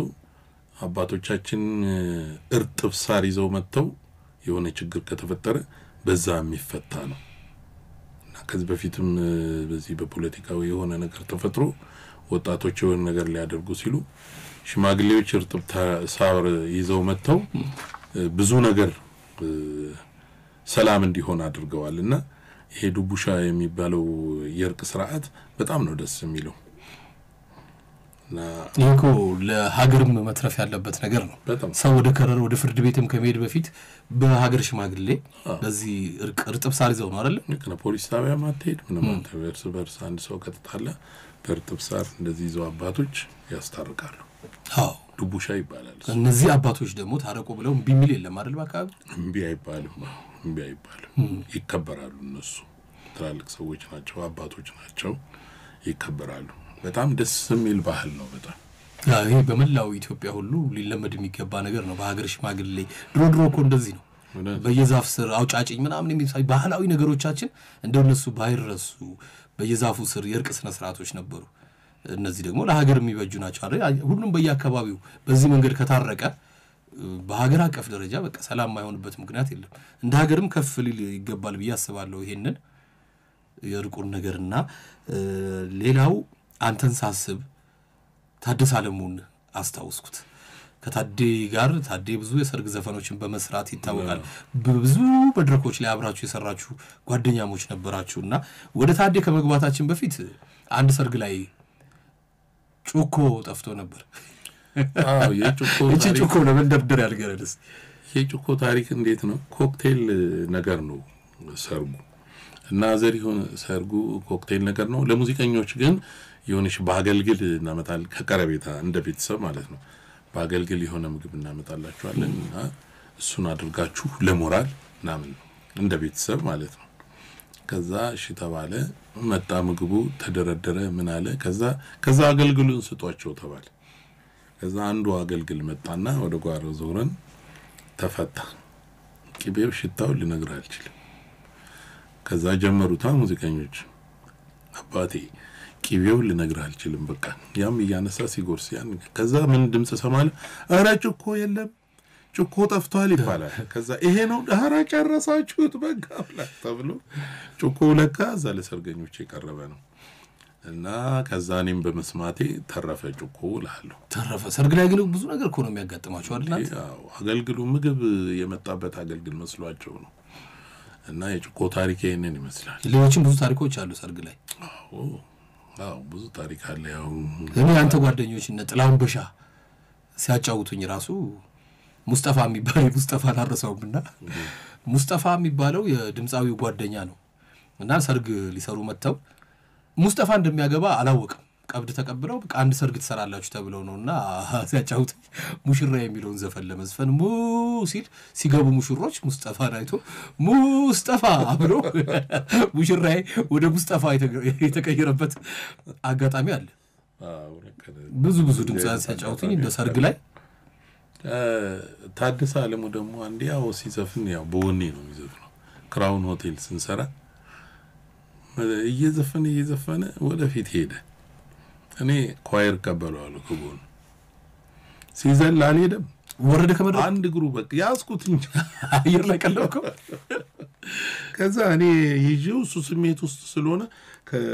[SPEAKER 1] አባቶቻችን እርጥብ ሳር ይዘው መጥተው የሆነ ችግር ከተፈጠረ በዛ የሚፈታ ነው። ከዚህ በፊትም በዚህ በፖለቲካው የሆነ ነገር ተፈጥሮ ወጣቶች የሆነ ነገር ሊያደርጉ ሲሉ ሽማግሌዎች እርጥብ ሳር ይዘው መጥተው ብዙ ነገር ሰላም እንዲሆን አድርገዋልና ይሄ ዱቡሻ የሚባለው የእርቅ ስርዓት በጣም ነው ደስ የሚለው።
[SPEAKER 2] ይሄኮ ለሀገርም መትረፍ ያለበት ነገር ነው። ሰው ወደ ከረር ወደ ፍርድ ቤትም ከመሄድ በፊት በሀገር ሽማግሌ በዚህ እርጥብ ሳር ይዘው ነው አይደል?
[SPEAKER 1] ፖሊስ ጣቢያ ማትሄድ ምንም አንተ በርስ አንድ ሰው ከተጣላ በእርጥብ ሳር እንደዚህ ይዘው አባቶች ያስታርቃሉ። ዱቡሻ ይባላል።
[SPEAKER 2] እነዚህ አባቶች ደግሞ ታረቁ ብለው እምቢ የሚል የለም አይደል? በአካባቢ
[SPEAKER 1] እምቢ አይባልም። ይከበራሉ። እነሱ ትላልቅ ሰዎች ናቸው፣ አባቶች ናቸው፣ ይከበራሉ። በጣም ደስ የሚል ባህል ነው። በጣም
[SPEAKER 2] ይሄ በመላው ኢትዮጵያ ሁሉ ሊለመድ የሚገባ ነገር ነው። በሀገር ሽማግሌ ድሮ እኮ እንደዚህ ነው። በየዛፍ ስር አውጫጭኝ ምናምን የሚሳይ ባህላዊ ነገሮቻችን እንደነሱ ባይረሱ በየዛፉ ስር የእርቅ ስነ ስርዓቶች ነበሩ። እነዚህ ደግሞ ለሀገር የሚበጁ ናቸው አይደል? ሁሉም በየአካባቢው በዚህ መንገድ ከታረቀ በሀገር አቀፍ ደረጃ በቃ ሰላም ማይሆንበት ምክንያት የለም። እንደ ሀገርም ከፍ ሊል ይገባል ብዬ አስባለሁ ይሄንን የእርቁን ነገርና ሌላው አንተን ሳስብ ታደሰ አለሙን አስታውስኩት። ከታዴ ጋር ታዴ ብዙ የሰርግ ዘፈኖችን በመስራት ይታወቃል። ብዙ መድረኮች ላይ አብራችሁ የሰራችሁ ጓደኛሞች ነበራችሁና ወደ ታዴ ከመግባታችን በፊት አንድ ሰርግ ላይ ጩኮ ጠፍቶ ነበር። የጩኮ ለመንደርደር ያልገረልስ
[SPEAKER 1] የጩኮ ታሪክ እንዴት ነው? ኮክቴል ነገር ነው ሰርጉ እና ዘሪሁን ሰርጉ ኮክቴል ነገር ነው። ለሙዚቀኞች ግን የሆነሽ በአገልግል እናመጣል ከቀረቤታ እንደ ቤተሰብ ማለት ነው። በአገልግል የሆነ ምግብ እናመጣላችኋለን እና እሱን አድርጋችሁ ለሞራል ምናምን እንደ ቤተሰብ ማለት ነው። ከዛ እሺ ተባለ። መጣ ምግቡ ተደረደረ ምን አለ። ከዛ አገልግሉን ስጧቸው ተባለ። ከዛ አንዱ አገልግል መጣና ወደ ጓሮ ዞረን ተፈታ። ቅቤው ሽታው ልነግር አልችልም። ከዛ ጀመሩታ ሙዚቀኞች አባቴ ቅቤው ልነግር አልችልም በቃ ያም እያነሳ ሲጎርስ ያን ከዛ ምን ድምጽ ሰማለ። አረ ጩኮ የለም ጩኮ ጠፍቷል ይባላል። ከዛ ይሄ ነው ዳራ ጨረሳችሁት በቃ ተብሎ ጩኮ ለካ እዛ ለሰርገኞች የቀረበ ነው እና ከዛ እኔም በመስማቴ ተረፈ ጩኮ እላለሁ።
[SPEAKER 2] ተረፈ ሰርግ ላይ ግን ብዙ ነገር እኮ ነው የሚያጋጥማቸው አይደል?
[SPEAKER 1] ያው አገልግሉ ምግብ የመጣበት አገልግል መስሏቸው ነው። እና የጩኮ ታሪክ ይሄንን ይመስላል።
[SPEAKER 2] ሌሎችም ብዙ ታሪኮች አሉ ሰርግ ላይ።
[SPEAKER 1] አዎ ብዙ ታሪክ አለ። ያው
[SPEAKER 2] እኔ አንተ ጓደኞች እነ ጥላሁን በሻ ሲያጫውቱኝ ራሱ ሙስጠፋ አላረሳውምና ሙስጠፋ የሚባለው የድምጻዊው ጓደኛ ነው እና ሰርግ ሊሰሩ መጥተው ሙስጠፋ እንደሚያገባ አላወቅም። ቀብድ ተቀብለው በቃ አንድ ሰርግ ትሰራላችሁ ተብለው ነውና ሲያጫውቱኝ ሙሽራ የሚለውን ዘፈን ለመዝፈን ሲል ሲገቡ ሙሽሮች ሙስጠፋን አይቶ ሙስጠፋ ብሎ ሙሽራዬ ወደ ሙስጠፋ የተቀየረበት አጋጣሚ አለ። ብዙ ድምጻን ሲያጫውቱኝ እንደ ሰርግ ላይ
[SPEAKER 1] ታደሰ አለሙ ደግሞ አንዴ ያው ሲዘፍን ያው በወኔ ነው የሚዘፍነው። ክራውን ሆቴል ስንሰራ እየዘፈነ ወደፊት ሄደ። እኔ ኳየር ቀበለዋለሁ ከጎን ሲዘል አልሄደም።
[SPEAKER 2] ወረደ ከመድረክ
[SPEAKER 1] አንድ ግሩ በቃ ያስኩት እንጂ
[SPEAKER 2] አየር ላይ ቀለውከው
[SPEAKER 1] ከዛ እኔ ይዤው እሱ ስሜት ውስጥ ስለሆነ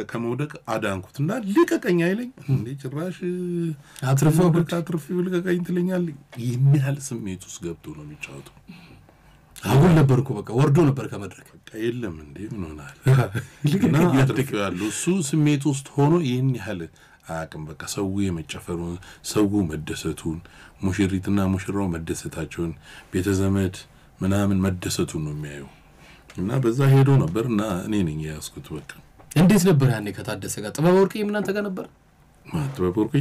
[SPEAKER 1] ከመውደቅ አዳንኩትና ልቀቀኝ አይለኝ እንዴ ጭራሽ አትርፈው ልቀቀኝ ትለኛል። የሚያህል ስሜት ውስጥ ገብቶ ነው የሚጫወተው።
[SPEAKER 2] አሁን ነበርኩ በቃ ወርዶ ነበር ከመድረክ
[SPEAKER 1] በቃ የለም እንዴ ምን ሆናል እና አጥቂው ያለው እሱ ስሜት ውስጥ ሆኖ ይሄን ያህል አቅም በቃ ሰው የመጨፈሩን ሰው መደሰቱን ሙሽሪትና ሙሽራው መደሰታቸውን ቤተዘመድ ምናምን መደሰቱን ነው የሚያየው እና በዛ ሄዶ ነበርና እኔ ነኝ ያስኩት። በቃ
[SPEAKER 2] እንዴት ነበር ያኔ ከታደሰ ጋር ጥበብ ወርቄ ምን አንተ ጋር ነበር?
[SPEAKER 1] ጥበብ ወርቄ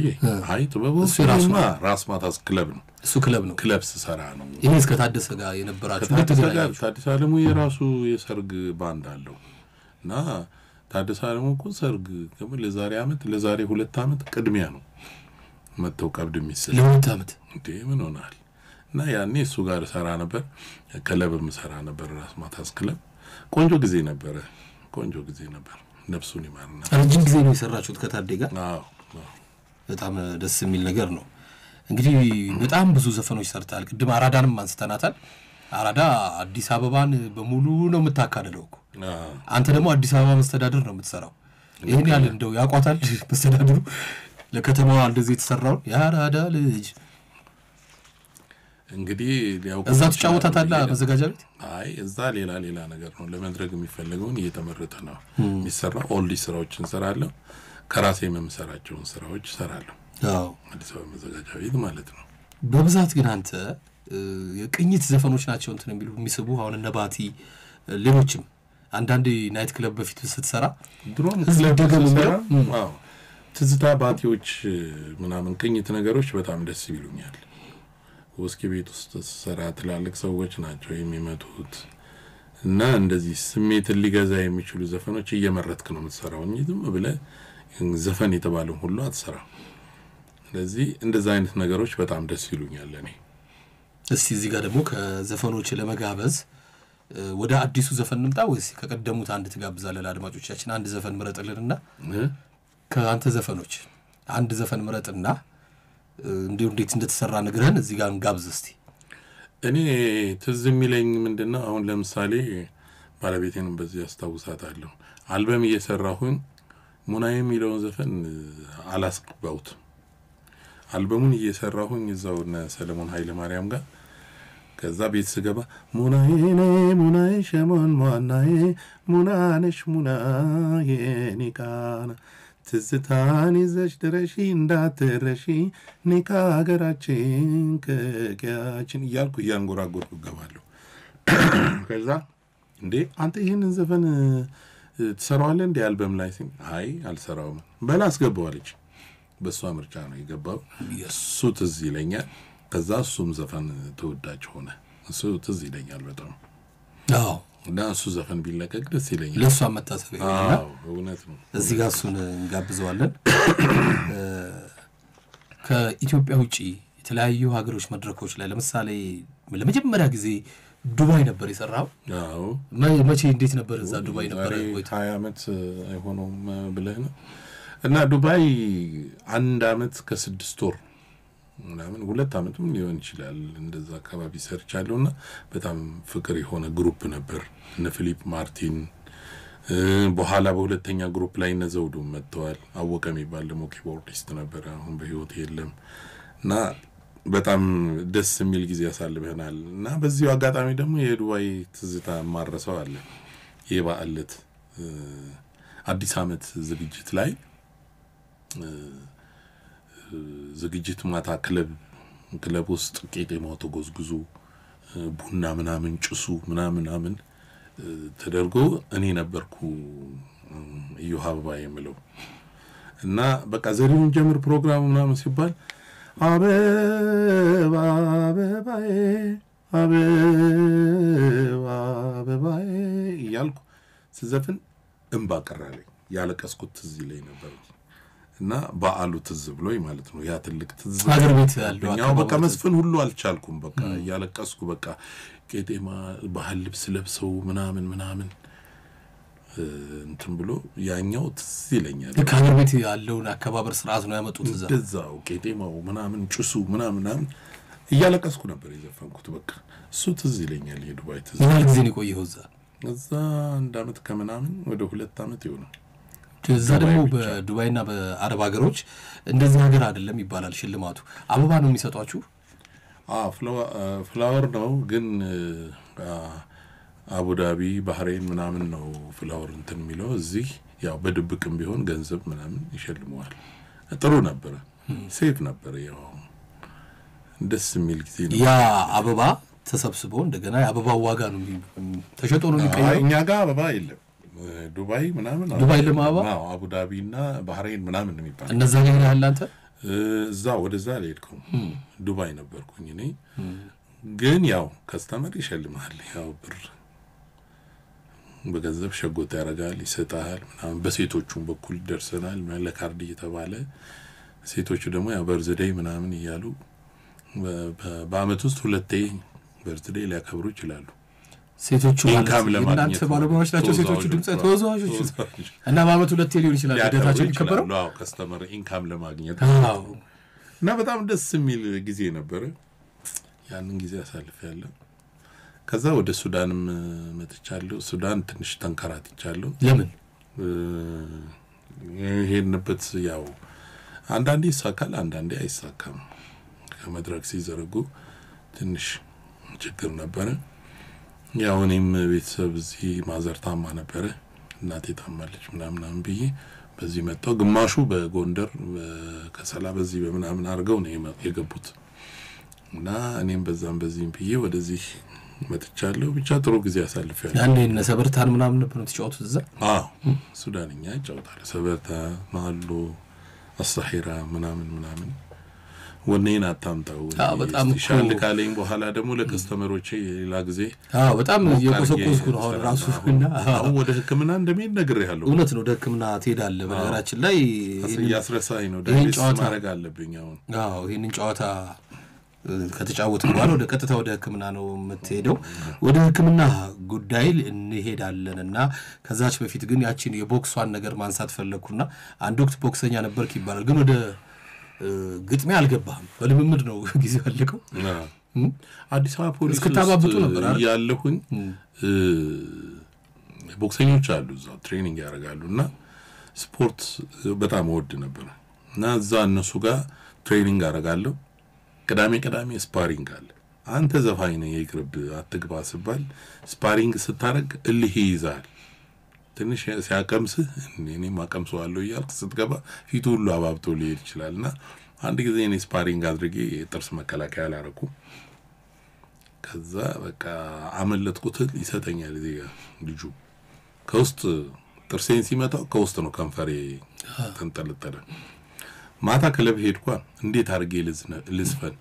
[SPEAKER 1] አይ ጥበብ ወርቄ ራስ ማታስ ክለብ ነው እሱ ክለብ ሰራ ነው።
[SPEAKER 2] ይሄ እስከ ታደሰ ጋር የነበራችሁ
[SPEAKER 1] ታደሰ አለሙ የራሱ የሰርግ ባንድ አለው እና ታደሰ አለሙ እኮ ሰርግ ለዛሬ 2 ዓመት ቅድሚያ ነው መተው ቀብድ የሚሰጥ
[SPEAKER 2] ለ2 ዓመት
[SPEAKER 1] እንዴ ምን ሆናል እና ያኔ እሱ ጋር ሰራ ነበር። ክለብም ሰራ ነበር ራስ ማታስ ክለብ። ቆንጆ ጊዜ ነበር ነፍሱን ይማርና
[SPEAKER 2] ረጅም ጊዜ ነው የሰራችሁት ከታዴ ጋር?
[SPEAKER 1] አዎ
[SPEAKER 2] በጣም ደስ የሚል ነገር ነው። እንግዲህ በጣም ብዙ ዘፈኖች ሰርታል። ቅድም አራዳንም አንስተናታል። አራዳ አዲስ አበባን በሙሉ ነው የምታካደለው እኮ። አንተ ደግሞ አዲስ አበባ መስተዳድር ነው የምትሰራው። ይሄን ያህል እንደው ያቋታል መስተዳድሩ ለከተማዋ እንደዚህ የተሰራው ያራዳ ልጅ
[SPEAKER 1] እንግዲህ ያው
[SPEAKER 2] እዛ ተጫወታታላ መዘጋጃ ቤት?
[SPEAKER 1] አይ እዛ ሌላ ነገር ነው ለመድረግ የሚፈልገውን እየተመረጠ ነው የሚሰራው። ኦልዲ ስራዎችን ሰራለሁ ከራሴ የምሰራቸውን ስራዎች ሰራለሁ።
[SPEAKER 2] አዎ
[SPEAKER 1] አዲስ አበባ መዘጋጃ ቤት ማለት ነው።
[SPEAKER 2] በብዛት ግን አንተ የቅኝት ዘፈኖች ናቸው እንትን የሚስቡ አሁን እነ ባቲ ሌሎችም አንዳንድ ናይት ክለብ በፊት ስትሰራ
[SPEAKER 1] ድሮም ክለብ ደገመው አዎ ትዝታ ባቲዎች ምናምን ቅኝት ነገሮች በጣም ደስ ይሉኛል። ወስኪ ቤት ውስጥ ሰራ ትላልቅ ሰዎች ናቸው የሚመጡት እና እንደዚህ ስሜትን ሊገዛ የሚችሉ ዘፈኖች እየመረጥክ ነው የምትሰራው እንጂ ዝም ብለህ ዘፈን የተባለው ሁሉ አትሰራ። ስለዚህ እንደዛ አይነት ነገሮች በጣም ደስ ይሉኛል እኔ።
[SPEAKER 2] እስቲ እዚህ ጋር ደግሞ ከዘፈኖች ለመጋበዝ ወደ አዲሱ ዘፈን እንምጣ ወይስ ከቀደሙት አንድ ትጋብዛለህ ለአድማጮቻችን? አንድ ዘፈን ምረጥልንና ከአንተ ዘፈኖች አንድ ዘፈን ምረጥና እንዴት እንደተሰራ ንገረን እዚህ ጋር እንጋብዝ እስቲ።
[SPEAKER 1] እኔ ትዝ የሚለኝ ምንድነው አሁን ለምሳሌ ባለቤቴን በዚህ ያስታውሳታለሁ። አልበም እየሰራሁኝ ሙናዬ የሚለውን ዘፈን አላስገባሁትም። አልበሙን እየሰራሁኝ እዛውና ሰለሞን ኃይለ ማርያም ጋር ከዛ ቤት ስገባ ሙናዬ ሸሞን ማናዬ ሙናነሽ ሙናዬ ኒካና ትዝታን ይዘሽ ድረሺ እንዳትረሺ ኒካ ሀገራችን ከቀያችን እያልኩ እያንጎራጎርኩ እገባለሁ። ከዛ እንዴ አንተ ይሄንን ዘፈን ትሰራዋለህ እንዴ አልበም ላይ ሲል አይ አልሰራውም በላ አስገባዋለች። በሷ ምርጫ ነው የገባው። እሱ ትዝ ይለኛል። ከዛ እሱም ዘፈን ተወዳጅ ሆነ። እሱ ትዝ ይለኛል በጣም።
[SPEAKER 2] አዎ
[SPEAKER 1] እና እሱ ዘፈን ቢለቀቅ ደስ ይለኛል።
[SPEAKER 2] ለሷ መታሰቢያ ይሆናል።
[SPEAKER 1] አዎ እውነት ነው።
[SPEAKER 2] እዚህ ጋር እሱን እንጋብዘዋለን። ከኢትዮጵያ ውጪ የተለያዩ ሀገሮች መድረኮች ላይ ለምሳሌ ለመጀመሪያ ጊዜ ዱባይ ነበር የሰራው።
[SPEAKER 1] አዎ
[SPEAKER 2] መቼ እንዴት ነበር እዛ ዱባይ ነበር?
[SPEAKER 1] 20 ዓመት አይሆነውም ብለህ ነው? እና ዱባይ 1 ዓመት ከ6 ወር ምናምን 2 ዓመትም ሊሆን ይችላል እንደዛ አካባቢ ሰርቻለሁና በጣም ፍቅር የሆነ ግሩፕ ነበር። እነ ፊሊፕ ማርቲን በኋላ በሁለተኛ ግሩፕ ላይ እነ ዘውዱ መጥተዋል። አወቀ የሚባል ደግሞ ኪቦርዲስት ነበር አሁን በህይወት የለም። እና በጣም ደስ የሚል ጊዜ ያሳልፈናል። እና በዚሁ አጋጣሚ ደግሞ የዱባይ ትዝታ ማረሰው አለ። የበዓለት አዲስ ዓመት ዝግጅት ላይ ዝግጅት ማታ ክለብ ውስጥ ቄጤማው ተጎዝጉዞ ቡና ምናምን ጭሱ ምናምን ተደርጎ እኔ ነበርኩ ኢዮሃ አበባ የምለው እና በቃ ዘሪሁን ጀምር ፕሮግራም ምናምን ሲባል አበባ አበባዬ አበባ አበባዬ እያልኩ ስዘፍን እንባ ቀራለኝ። ያለቀስኩት ትዝ ይለኝ ነበር እና በዓሉ ትዝ ብሎኝ ማለት ነው። ያ ትልቅ ትዝ
[SPEAKER 2] ሀገር ቤት ያለው
[SPEAKER 1] በቃ መስፈን ሁሉ አልቻልኩም። በቃ ያለቀስኩ በቃ ቄጤማ ባህል ልብስ ለብሰው ምናምን እንትን ብሎ ያኛው ትዝ ይለኛል።
[SPEAKER 2] ሀገር ቤት ያለውን አከባበር ስርዓት ነው ያመጡት እዛ
[SPEAKER 1] እንደዛው ቄጤማው ምናምን ጭሱ ምናምን እያለቀስኩ ነበር የዘፈንኩት። በቃ እሱ ትዝ ይለኛል። የዱባይ ትዝ
[SPEAKER 2] ምን ጊዜ ነው የቆየው እዛ?
[SPEAKER 1] እዛ አንድ አመት ከምናምን ወደ 2 አመት ይሆናል።
[SPEAKER 2] ከዛ ደግሞ በዱባይና በአረብ ሀገሮች እንደዚህ ሀገር አይደለም ይባላል ሽልማቱ አበባ ነው የሚሰጧችሁ
[SPEAKER 1] ፍላወር ነው ግን አቡዳቢ ባህሬን ምናምን ነው ፍላወር እንትን የሚለው እዚህ ያው በድብቅም ቢሆን ገንዘብ ምናምን ይሸልመዋል ጥሩ ነበር ሴፍ ነበር ያው ደስ የሚል ጊዜ ነው
[SPEAKER 2] ያ አበባ ተሰብስቦ እንደገና የአበባው ዋጋ ነው ተሸጦ ነው የሚቀየው
[SPEAKER 1] እኛ ጋር አበባ የለም ዱባይ ምናምን
[SPEAKER 2] ዱባይ ለማባ
[SPEAKER 1] አቡዳቢና ባህሬን ምናምን ነው የሚባለው
[SPEAKER 2] እነዛ ላይ ያለ አንተ
[SPEAKER 1] እዛ ወደዛ ልሄድኩ ዱባይ ነበርኩኝ እኔ ግን ያው ከስተመር ይሸልማል ያው ብር በገንዘብ ሸጎት ያረጋል ይሰጣል ምናምን በሴቶቹም በኩል ደርሰናል ለካርድ እየተባለ ሴቶቹ ደግሞ ያው በርዝዴይ ምናምን ይያሉ በአመት ውስጥ 2 በርዝዴይ ሊያከብሩ ይችላሉ
[SPEAKER 2] ሴቶቹ ማለት እናንተ ባለሙያዎች ናቸው ሴቶቹ ድምጽ ተወዛዋዦች እና በአመት 2 ሊሆን ይችላል ደታቸው ይከበረው
[SPEAKER 1] አዎ ከስተመር ኢንካም ለማግኘት እና በጣም ደስ የሚል ጊዜ ነበር ያንን ጊዜ አሳልፈያለሁ ከዛ ወደ ሱዳንም መጥቻለሁ ሱዳን ትንሽ ተንከራትቻለሁ
[SPEAKER 2] ለምን
[SPEAKER 1] ይሄንበት ያው አንዳንዴ ይሳካል አንዳንዴ አይሳካም ከመድረክ ሲዘረጉ ትንሽ ችግር ነበር ያው እኔም ቤተሰብ እዚህ ማዘርታማ ነበር እናቴ ታማለች ምናምን ብዬ በዚህ መጣው ግማሹ በጎንደር ከሰላ በዚህ በመናምን አርገው ነው የገቡት እና እኔም በዛም በዚህም ብዬ ወደዚህ መጥቻለሁ ብቻ ጥሩ ጊዜ አሳልፈያለሁ
[SPEAKER 2] ያኔ ሰበርታን ምናምን ነበር ተጫውቱ እዛ
[SPEAKER 1] ሱዳንኛ ይጫወታል ሰበርታ ማሉ አሳሂራ ምናምን ወኔን አጣምጣው
[SPEAKER 2] በጣም
[SPEAKER 1] ሻል ካለኝ በኋላ ደግሞ ለከስተመሮቼ ሌላ ጊዜ
[SPEAKER 2] በጣም የቆሰቆስኩ ነው አሁን ራሱና
[SPEAKER 1] ወደ ህክምና እንደሚሄድ ነግሬሃለሁ
[SPEAKER 2] እውነት ነው ወደ ህክምና ትሄዳለህ በነገራችን ላይ
[SPEAKER 1] ያስረሳኝ ነው ዳይስ ማድረግ አለብኝ አሁን
[SPEAKER 2] ይሄንን ጨዋታ ከተጫወተ በኋላ ወደ ቀጥታ ወደ ህክምና ነው የምትሄደው ወደ ህክምና ጉዳይ እንሄዳለንና ከዛች በፊት ግን ያቺን የቦክሷን ነገር ማንሳት ፈለኩና አንድ ወቅት ቦክሰኛ ነበርክ ይባላል ግን ወደ ግጥሚያ አልገባህም በልምምድ ነው ጊዜ ያለቀው
[SPEAKER 1] አዲስ አበባ ፖሊስ
[SPEAKER 2] እስከታባብጡ ነበር
[SPEAKER 1] ያለሁኝ ቦክሰኞች አሉ እዛው ትሬኒንግ ያደርጋሉና ስፖርት በጣም ወድ ነበር እና እዛ እነሱ ጋር ትሬኒንግ አደርጋለሁ ቅዳሜ ስፓሪንግ አለ አንተ ዘፋኝ ነህ ይቅርብ አትግባ ሲባል ስፓሪንግ ስታረግ እልህ ይይዛል ትንሽ ሲያቀምስህ እኔም አቀምሰዋለሁ ይያልክ ስትገባ ፊቱ ሁሉ አባብቶ ሊሄድ ይችላልና አንድ ጊዜ እኔ ስፓሪንግ አድርጌ ጥርስ መከላከያ አላረኩ ከዛ በቃ አመለጥኩት ይሰጠኛል እዚህ ልጁ ከውስጥ ጥርሴን ሲመታው ከውስጥ ነው ከንፈሬ ተንጠለጠለ ማታ ክለብ ሄድኳ እንዴት አርጌ ልዝፈን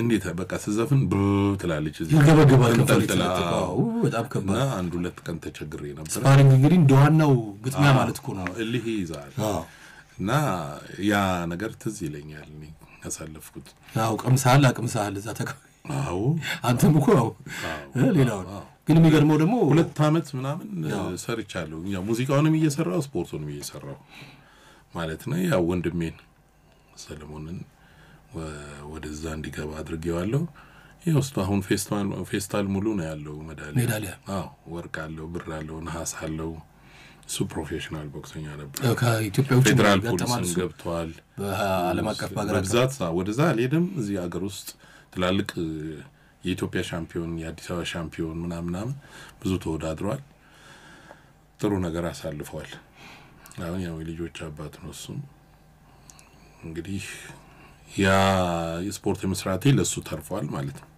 [SPEAKER 1] እንዴት በቃ ስዘፍን ትላለች እዚህ
[SPEAKER 2] ገበገባል ተንጠለጠላው በጣም ከባድ
[SPEAKER 1] አንድ 2 ቀን ተቸግሬ ነበር
[SPEAKER 2] ስፓሪንግ እንግዲህ እንደዋናው ግጥሚያ ማለት እኮ ነው
[SPEAKER 1] እልህ ይዛል እና ያ ነገር ትዝ ይለኛል እኔ ያሳለፍኩት
[SPEAKER 2] ቀምሳል አቅምሳል እዛ አንተም እኮ ሌላው ግን የሚገርመው ደግሞ
[SPEAKER 1] 2 አመት ምናምን ሰርቻለሁ ያው ሙዚቃውንም እየሰራው ስፖርቱንም እየሰራው ማለት ነው ያው ወንድሜን ሰለሞንን ወደዛ እንዲገባ አድርጌዋለሁ ይወስቱ አሁን ፌስታል ሙሉ ነው ያለው ሜዳሊያ ወርቅ አለው ብር አለው ነሐስ አለው ሱ ፕሮፌሽናል ቦክሰኛ ነበር
[SPEAKER 2] ከኢትዮጵያ ውጭ
[SPEAKER 1] ፌደራል ፖሊስ ገብቷል
[SPEAKER 2] በዓለም አቀፍ ባገራት
[SPEAKER 1] በብዛት ወደዛ አልሄድም እዚህ ሀገር ውስጥ ትላልቅ የኢትዮጵያ ሻምፒዮን የአዲስ አበባ ሻምፒዮን ምናምን ብዙ ተወዳድሯል ጥሩ ነገር አሳልፈዋል አሁን ያው ልጆች አባት ነው እሱ እንግዲህ ያ የስፖርት መስራቴ ለሱ ተርፏል ማለት ነው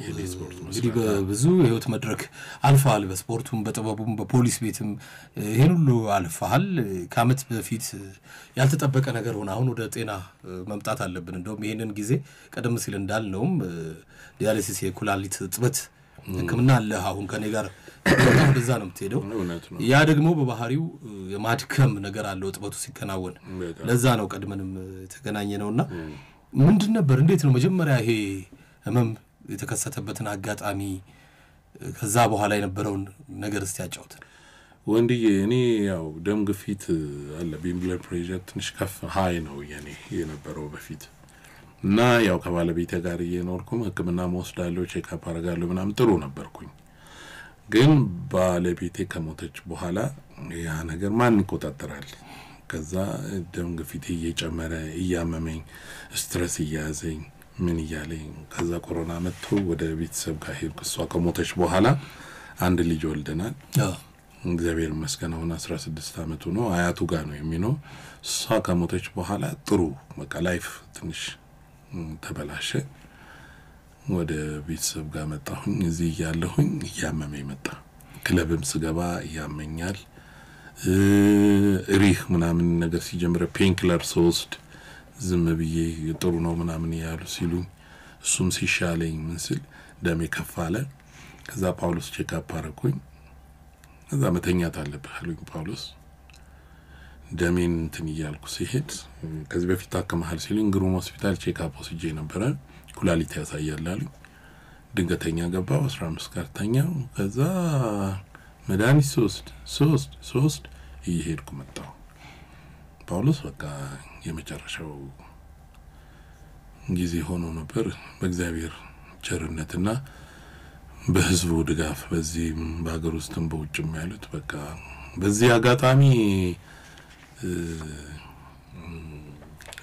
[SPEAKER 2] እንግዲህ በብዙ ህይወት መድረክ አልፋል በስፖርቱም በጥበቡም በፖሊስ ቤትም ይሄን ሁሉ አልፋል ከአመት በፊት ያልተጠበቀ ነገር ሆነ አሁን ወደ ጤና መምጣት አለብን እንደውም ይሄንን ጊዜ ቀደም ሲል እንዳልነውም ዲያሊሲስ የኩላሊት ጥበት ህክምና አለ አሁን ከኔ ጋር ወደዛ ነው የምትሄደው ያ ደግሞ በባህሪው የማድከም ነገር አለው ጥበቱ ሲከናወን ለዛ ነው ቀድመንም የተገናኘነውና ምንድን ነበር እንዴት ነው መጀመሪያ ይሄ ህመም የተከሰተበትን አጋጣሚ ከዛ በኋላ የነበረውን ነገር እስቲ ያጫውት
[SPEAKER 1] ወንድዬ እኔ ያው ደም ግፊት አለ ብለድ ፕሬሸር ትንሽ ከፍ ሃይ ነው የኔ የነበረው በፊት እና ያው ከባለቤቴ ጋር እየኖርኩ ህክምና ወስዳለሁ ቼክ አፕ አደርጋለሁ ምናምን ጥሩ ነበርኩኝ ግን ባለቤቴ ከሞተች በኋላ ያ ነገር ማን ይቆጣጠራል? ከዛ ደም ግፊቴ እየጨመረ እያመመኝ ስትረስ እያያዘኝ ምን እያለኝ ከዛ ኮሮና መጥቶ ወደ ቤተሰብ ጋር ሄድኩ። እሷ ከሞተች በኋላ አንድ ልጅ ወልደናል። እግዚአብሔር ይመስገን አሁን 16 አመቱ ነው። አያቱ ጋር ነው የሚኖር። እሷ ከሞተች በኋላ ጥሩ በቃ ላይፍ ትንሽ ተበላሸ። ወደ ቤተሰብ ጋር መጣሁኝ። እዚህ ያለሁኝ እያመመኝ መጣ። ክለብም ስገባ ያመኛል። ሪህ ምናምን ነገር ሲጀምር ፔንክለር ሶስት ዝም ብዬ ጥሩ ነው ምናምን ያሉ ሲሉኝ እሱም ሲሻለኝ ምን ሲል ደሜ ከፋለ። ከዛ ጳውሎስ ቼክአፕ አረኩኝ። ከዛ መተኛት አለብህ አሉኝ ጳውሎስ። ደሜን እንትን ይያልኩ ሲሄድ ከዚህ በፊት ታከማል ሲሉኝ ግሩም ሆስፒታል ቼክአፕ ወስጄ ነበር። ኩላሊት ያሳያል አሉኝ። ድንገተኛ ገባው 15 ካርታኛው። ከዛ መድኃኒት ሶስት እየሄድኩ መጣሁ። ጳውሎስ በቃ የመጨረሻው ጊዜ ሆኖ ነበር። በእግዚአብሔር ቸርነትና በህዝቡ ድጋፍ በዚህ በአገር ውስጥም በውጭም ያሉት በቃ በዚህ አጋጣሚ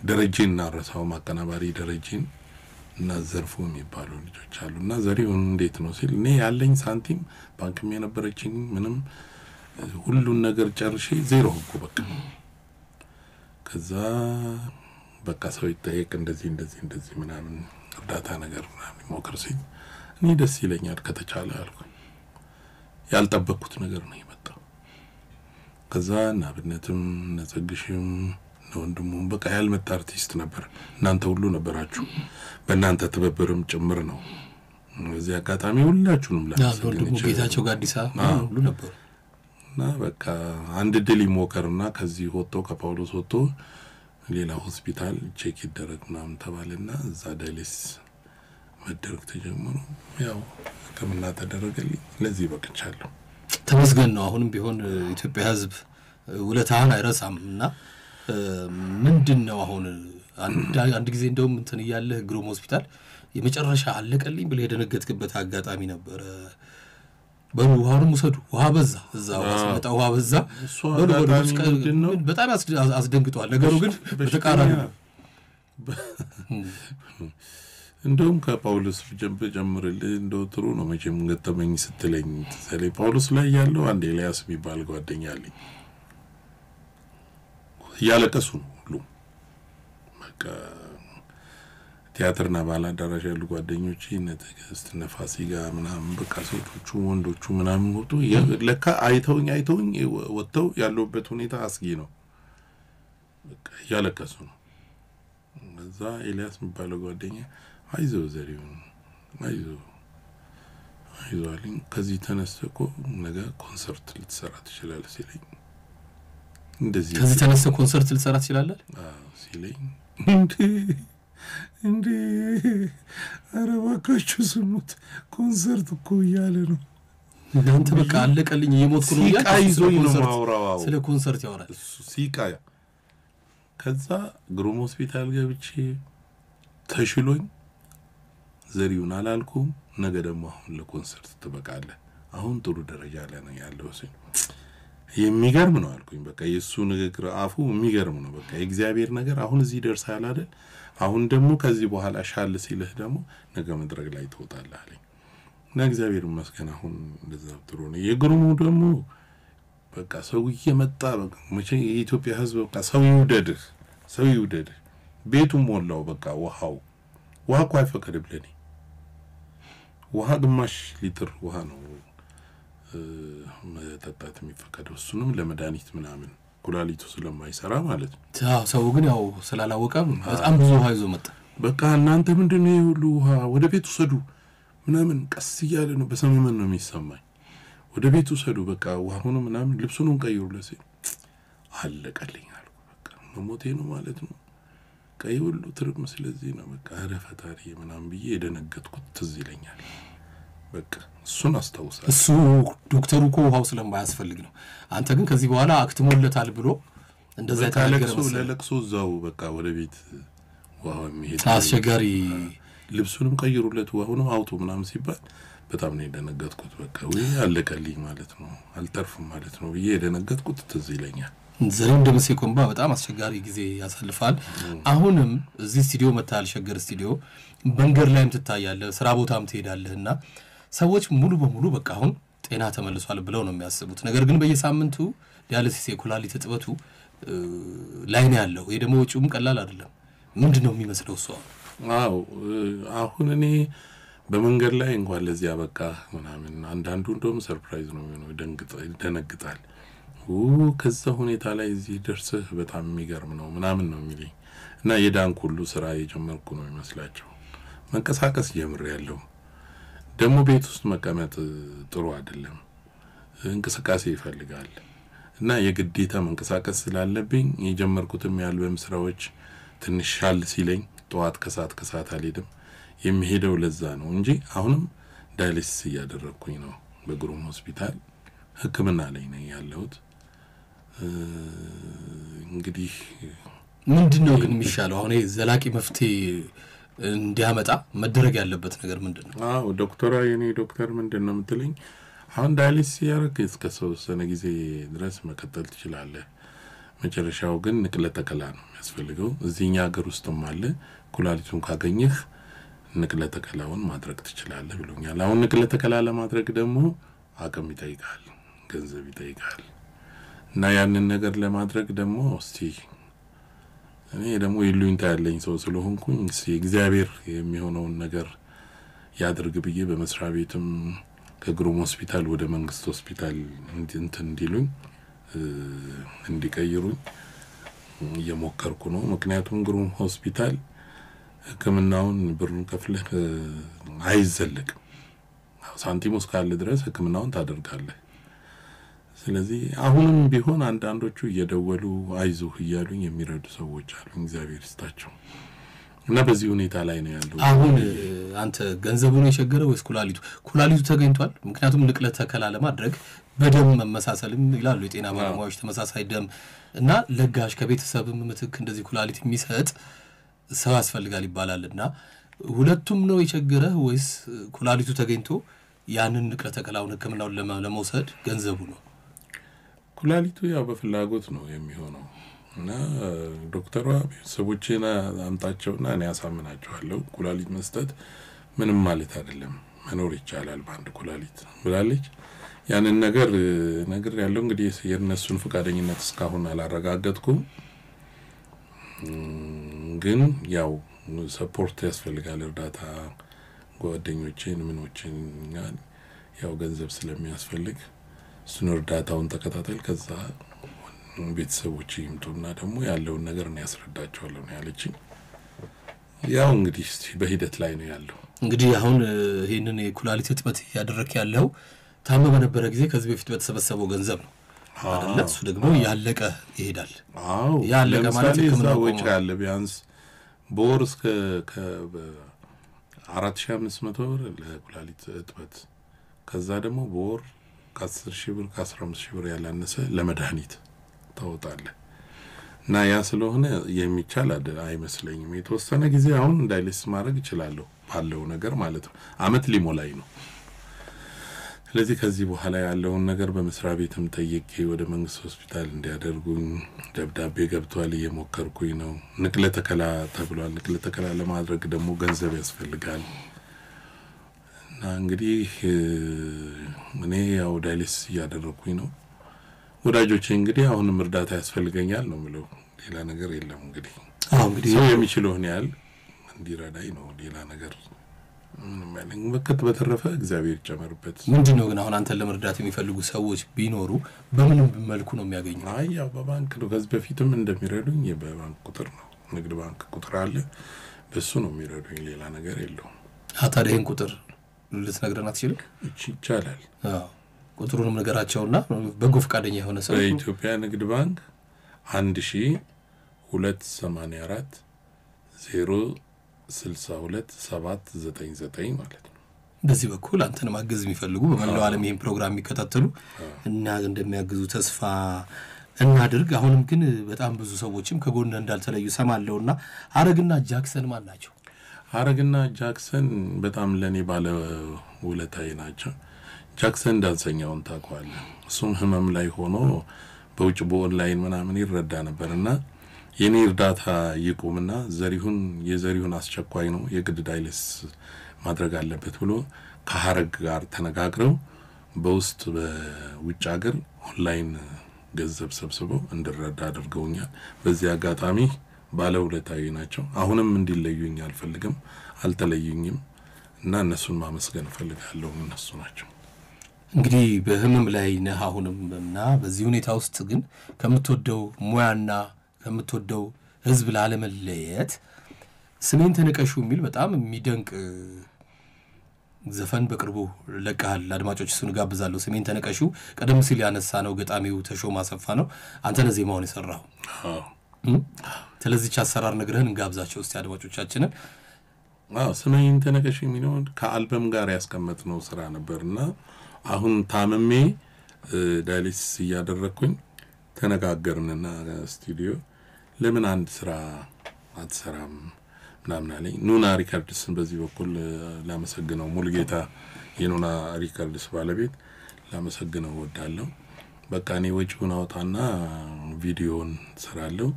[SPEAKER 1] ደረጀና ረሳው ማቀናባሪ ደረጀን እና ዘርፉ የሚባሉ ልጆች አሉና ዘሪውን እንዴት ነው ሲል እኔ ያለኝ ሳንቲም ባንክም የነበረችኝ ምንም ሁሉን ነገር ጨርሼ ዜሮ ሆንኩ በቃ። ከዛ በቃ ሰው ይጠየቅ እንደዚህ ምናምን እርዳታ ነገር ምናምን ሞክር ሲል እኔ ደስ ይለኛል ከተቻለ አልኩ። ያልጠበቅኩት ነገር ነው የመጣው። ከዛ ናብነትም ነጸግሽም ወንድሙም በቃ ያልመጣ አርቲስት ነበር። እናንተ ሁሉ ነበራችሁ። በእናንተ ተበበረም ጭምር ነው። እዚህ አጋጣሚ ሁላችሁንም
[SPEAKER 2] ወንድሙ ጌታቸው ጋዲሳ ሁሉ ነበር።
[SPEAKER 1] እና በቃ አንድ ድል ይሞከርና ከዚህ ወጥቶ ከጳውሎስ ወጥቶ ሌላ ሆስፒታል ቼክ ይደረግና ተባለና እዛ ዳይሊስ መደረግ ተጀመረ። ያው ከመና ተደረገልኝ። ለዚህ በቅቻለሁ።
[SPEAKER 2] ተመስገን ነው። አሁንም ቢሆን ኢትዮጵያ ህዝብ ውለታህን አይረሳምና ምንድነው አሁን አንድ ጊዜ እንደውም እንትን ይያለህ ግሩም ሆስፒታል የመጨረሻ አለቀልኝ ብለ የደነገጥክበት አጋጣሚ ነበር። በውሃውን ሙሰዱ ውሃ በዛ እዛው አስመጣ ውሃ በዛ በጣም አስደንግጧል። ነገሩ ግን በተቃራኒ ነው።
[SPEAKER 1] እንደውም ከጳውሎስ ጀምርልህ እንደው ጥሩ ነው መቼም ገጠመኝ ስትለኝ ስለይ ጳውሎስ ላይ ያለው አንድ ኤልያስ የሚባል ጓደኛ አለኝ። ያለቀሱ ሁሉ በቃ ቲያትርና ባላዳራሽ ያሉ ጓደኞቼ ነተገስት ነፋሲጋ ምናምን በቃ ሴቶቹ ወንዶቹ ምናምን ወጡ ለካ አይተውኝ ወጥተው ያለውበት ሁኔታ አስጊ ነው። በቃ ያለቀሱ ነው። እዛ ኤልያስ የሚባለው ጓደኛ አይዞህ ዘሪሁን አይዞህ ከዚህ ተነስተኮ ነገ ኮንሰርት ልትሰራ ትችላለህ ሲለኝ እንደዚህ
[SPEAKER 2] ከዚህ ተነስተህ ኮንሰርት ልትሰራ ትችላለህ
[SPEAKER 1] ሲለኝ እንዴ አረባካችሁ ስሙት ኮንሰርት እኮ ያለ ነው።
[SPEAKER 2] እናንተ በቃ አለቀልኝ እየሞትኩ ነው
[SPEAKER 1] ያይዞኝ ነው ማውራው
[SPEAKER 2] ስለ ኮንሰርት ያወራል
[SPEAKER 1] ሲቃያ። ከዛ ግሩም ሆስፒታል ገብቼ ተሽሎኝ ዘሪሁን አላልኩም ነገ ደግሞ አሁን ለኮንሰርት ትበቃለህ አሁን ጥሩ ደረጃ ላይ ነው ያለው ሲል የሚገርም ነው አልኩኝ። በቃ የሱ ንግግር አፉ የሚገርም ነው። በቃ የእግዚአብሔር ነገር አሁን እዚህ ደርሳል አይደል? አሁን ደግሞ ከዚህ በኋላ ሻል ሲልህ ደግሞ ነገ መድረክ ላይ ትወጣለህ አለኝ። እና እግዚአብሔር ይመስገን አሁን እንደዛ ጥሩ ነው። የግሩሙ ደግሞ በቃ ሰው እየመጣ በቃ መቼ የኢትዮጵያ ህዝብ በቃ ሰው ይውደድ ቤቱ ሞላው። በቃ ውሃ እኮ አይፈቀድም ለኔ ውሃ ግማሽ ሊትር ውሃ ነው መጠጣት የሚፈቀደው እሱንም ለመድኃኒት ምናምን ኩላሊቱ ስለማይሰራ ማለት ነው።
[SPEAKER 2] ሰው ግን ያው ስላላወቀ በጣም ብዙ ውሃ ይዞ መጣ።
[SPEAKER 1] በቃ እናንተ ምንድነው ሁሉ ውሃ ወደ ቤቱ ሰዱ ምናምን ቀስ ይያለ ነው በሰመመን ነው የሚሰማኝ። ወደ ቤቱ ሰዱ በቃ ውሃውን ምናምን ልብሱን ቀይሩለት ሲል አለቀልኝ አልኩ። በቃ መሞቴ ነው ማለት ነው። ቀይ ሁሉ ትርም ስለዚህ ነው በቃ አረፈታሪ ምናምን ብዬ የደነገጥኩት ትዝ ይለኛል። በቃ እሱን አስተውሳለሁ።
[SPEAKER 2] እሱ ዶክተሩ እኮ ውሃው ስለማያስፈልግ ነው። አንተ ግን ከዚህ በኋላ አክትሞለታል ብሎ እንደዛ
[SPEAKER 1] ታለቅሶ ለለቅሶ ዛው በቃ ወደ ቤት ውሃው የሚሄድ
[SPEAKER 2] አስቸጋሪ
[SPEAKER 1] ልብሱንም ቀይሩለት ወሁኑ አውጡ ምናምን ሲባል በጣም ነው የደነገጥኩት። በቃ ወይ አለቀልኝ ማለት ነው አልተርፍም ማለት ነው ብዬ የደነገጥኩት ትዝ ይለኛል።
[SPEAKER 2] ዘሪሁን ደምሴ ኮምባ በጣም አስቸጋሪ ጊዜ ያሳልፋል። አሁንም እዚህ ስቱዲዮ መታል ሸገር ስቱዲዮ መንገድ ላይም ትታያለህ፣ ስራ ቦታም ትሄዳለህና ሰዎች ሙሉ በሙሉ በቃ አሁን ጤና ተመልሷል ብለው ነው የሚያስቡት። ነገር ግን በየሳምንቱ ዲያሊሲስ የኩላሊት እጥበቱ ላይ ነው ያለው። ይሄ ደግሞ ወጪውም ቀላል አይደለም። ምንድነው የሚመስለው እሱ?
[SPEAKER 1] አሁን እኔ በመንገድ ላይ እንኳን ለዚህ አበቃ ምናምን አንዳንዱ እንደውም ሰርፕራይዝ ነው ይደነግጣል። ከዛ ሁኔታ ላይ እዚህ ደርሰህ በጣም የሚገርም ነው ምናምን ነው የሚለኝ እና የዳንክ ሁሉ ስራ የጀመርኩ ነው የሚመስላቸው። መንቀሳቀስ ጀምሬያለሁ። ደግሞ ቤት ውስጥ መቀመጥ ጥሩ አይደለም፣ እንቅስቃሴ ይፈልጋል እና የግዴታ መንቀሳቀስ ስላለብኝ የጀመርኩትም የአልበም ስራዎች ትንሽ ሻል ሲለኝ ጠዋት ከሰዓት አልሄድም። የሚሄደው ለዛ ነው እንጂ አሁንም ዳያሊሲስ እያደረኩኝ ነው በግሩም ሆስፒታል ሕክምና ላይ ነኝ ያለሁት። እንግዲህ
[SPEAKER 2] ምንድነው ግን የሚሻለው አሁን ዘላቂ መፍትሄ እንዲያመጣ መደረግ ያለበት ነገር ምንድነው?
[SPEAKER 1] ዶክተሯ የኔ ዶክተር ምንድነው የምትለኝ? አሁን ዳያሊሲስ ያረክ እስከ 3 ጊዜ ድረስ መቀጠል ትችላለህ። መጨረሻው ግን ንቅለ ተከላ ነው የሚያስፈልገው። እዚህኛ ሀገር ውስጥም አለ። ኩላሊቱን ካገኘህ ንቅለ ተከላውን ማድረግ ትችላለህ ብሎኛል። አሁን ንቅለ ተከላ ለማድረግ ደግሞ አቅም ይጠይቃል፣ ገንዘብ ይጠይቃል እና ያንን ነገር ለማድረግ ደግሞ እስቲ እኔ ደግሞ ይሉኝታ ያለኝ ሰው ስለሆንኩኝ እግዚአብሔር የሚሆነውን ነገር ያድርግ ብዬ በመስሪያ ቤትም ከግሩም ሆስፒታል ወደ መንግስት ሆስፒታል እንዲሉኝ እንዲቀይሩኝ እየሞከርኩ ነው። ምክንያቱም ግሩም ሆስፒታል ሕክምናውን ብሩን ከፍለህ አይዘለቅም። ሳንቲሙ እስካለ ድረስ ሕክምናውን ታደርጋለህ። ስለዚህ አሁንም ቢሆን አንዳንዶቹ እየደወሉ አይዞህ እያሉኝ የሚረዱ ሰዎች አሉ። እግዚአብሔር ይስጣቸው እና በዚህ ሁኔታ ላይ ነው ያለው።
[SPEAKER 2] አሁን አንተ ገንዘቡን የሸገረው ወይስ ኩላሊቱ ተገኝቷል? ምክንያቱም ንቅለ ተከላ ለማድረግ በደም መመሳሰልም ይላሉ የጤና ባለሙያዎች፣ ተመሳሳይ ደም እና ለጋሽ ከቤተሰብም ምትክ እንደዚህ ኩላሊት የሚሰጥ ሰው ያስፈልጋል ይባላልና ሁለቱም ነው የቸገረህ ወይስ ኩላሊቱ ተገኝቶ ያንን ንቅለ ተከላውን ሕክምናውን ለመውሰድ ገንዘቡ ነው?
[SPEAKER 1] ኩላሊቱ ያው በፍላጎት ነው የሚሆነው እና ዶክተሯ ቤተሰቦቼን አምጣቸውና እኔ ያሳምናቸዋለሁ። ኩላሊት መስጠት ምንም ማለት አይደለም፣ መኖር ይቻላል በአንድ ኩላሊት ብላለች። ያንን ነገር ያለው እንግዲህ የነሱን ፈቃደኝነት እስካሁን አላረጋገጥኩም። ግን ያው ሰፖርት ያስፈልጋል፣ እርዳታ ጓደኞቼን ምኖችን ያው ገንዘብ ስለሚያስፈልግ እሱን እርዳታውን ተከታተል፣ ከዛ ቤተሰቦቼ ይምጡና ደግሞ ያለውን ነገር ነው ያስረዳቸዋለሁ ነው ያለችኝ። ያው እንግዲህ በሂደት ላይ ነው ያለው።
[SPEAKER 2] እንግዲህ አሁን ይሄንን የኩላሊት እጥበት ያደረክ ያለው ታመመ በነበረ ጊዜ ከዚህ በፊት በተሰበሰበው ገንዘብ ነው አይደል? እሱ ደግሞ ያለቀ ይሄዳል። ያለቀ ማለት ነው
[SPEAKER 1] ወጪ ያለ ቢያንስ በወር እስከ 4500 ብር ለኩላሊት እጥበት፣ ከዛ ደግሞ በወር ከ10,000 ብር ከ15,000 ብር ያላነሰ ለመድኃኒት ታወጣለህ እና ያ ስለሆነ የሚቻል አይመስለኝም። የተወሰነ ጊዜ አሁን ዳያሊሲስ ማድረግ እችላለሁ ባለው ነገር ማለት ነው። አመት ሊሞላኝ ነው። ስለዚህ ከዚህ በኋላ ያለውን ነገር በመስሪያ ቤትም ጠይቄ ወደ መንግስት ሆስፒታል እንዲያደርጉኝ ደብዳቤ ገብቷል፣ እየሞከርኩኝ ነው። ንቅለ ተከላ ተብሏል። ንቅለ ተከላ ለማድረግ ደግሞ ገንዘብ ያስፈልጋል እና እንግዲህ እኔ ያው ዳያሊሲስ እያደረኩኝ ነው። ወዳጆቼ እንግዲህ አሁንም እርዳታ ያስፈልገኛል ነው የምለው፣ ሌላ ነገር የለም። እንግዲህ ሰው የሚችለውን ያህል እንዲረዳኝ ነው፣ ሌላ ነገር ምንም ወከት በተረፈ እግዚአብሔር ይጨመርበት።
[SPEAKER 2] ምንድነው ግን አሁን አንተን ለመርዳት የሚፈልጉ ሰዎች ቢኖሩ በምንም መልኩ ነው የሚያገኙ?
[SPEAKER 1] ያው በባንክ ነው። ከዚህ በፊትም እንደሚረዱኝ የባንክ ቁጥር ነው፣ ንግድ ባንክ ቁጥር አለ፣ በሱ ነው የሚረዱኝ፣ ሌላ ነገር የለውም።
[SPEAKER 2] ታዲያ ይሄን ቁጥር ልትነግረን አትችልም?
[SPEAKER 1] ይቻላል።
[SPEAKER 2] ቁጥሩንም ነገራቸውና በጎ ፈቃደኛ የሆነ ሰው
[SPEAKER 1] በኢትዮጵያ ንግድ ባንክ 1284 062 799 ማለት ነው።
[SPEAKER 2] በዚህ በኩል አንተን ማገዝ የሚፈልጉ በመላው ዓለም ይሄን ፕሮግራም የሚከታተሉ እና እንደሚያግዙ ተስፋ እናድርግ። አሁንም ግን በጣም ብዙ ሰዎችም ከጎን እንዳልተለዩ ሰማለውና አረግና ጃክሰን ማን ናቸው?
[SPEAKER 1] ሀረግና ጃክሰን በጣም ለኔ ባለ ውለታዬ ናቸው። ጃክሰን ዳንሰኛውን ታውቀዋለህ? እሱም ህመም ላይ ሆኖ በውጭ በኦንላይን ምናምን ይረዳ ነበርና የኔ እርዳታ ይቆምና የዘሪሁን አስቸኳይ ነው የግድ ዳይሊስ ማድረግ አለበት ብሎ ከሀረግ ጋር ተነጋግረው በውስጥ በውጭ ሀገር ኦንላይን ገንዘብ ሰብስበው እንድረዳ አድርገውኛል። በዚህ አጋጣሚ ባለውለታዬ ናቸው። አሁንም እንዲለዩኝ አልፈልግም፣ አልተለዩኝም እና እነሱን ማመስገን ፈልጋለሁ። እነሱ ናቸው።
[SPEAKER 2] እንግዲህ በህመም ላይ ነህ አሁንም እና በዚህ ሁኔታ ውስጥ ግን ከምትወደው ሙያና ከምትወደው ህዝብ ላለመለየት ስሜን ተነቀሹ የሚል በጣም የሚደንቅ ዘፈን በቅርቡ ለቀሃል። አድማጮች እሱን ጋብዛለሁ። ስሜን ተነቀሹ ቀደም ሲል ያነሳ ነው ገጣሚው ተሾመ አሰፋ ነው። አንተ ነህ ዜማውን የሰራው። ስለዚህ አሰራር ነግረህን እንጋብዛቸው እስቲ አድማጮቻችንን።
[SPEAKER 1] ስሜን ተነቀሹ የሚለው ከአልበም ጋር ያስቀመጥነው ስራ ነበርና አሁን ታምሜ ዳይሊስ እያደረኩኝ ተነጋገርንና ስቱዲዮ ለምን አንድ ስራ አትሰራም ምናምን አለኝ። ኑና ሪከርድስን በዚህ በኩል ላመሰግነው ሙሉጌታ የኑና ሪከርድስ ባለቤት ላመሰግነው ወዳለሁ። በቃ እኔ ወጪውን አውጣና ቪዲዮን ሰራለሁ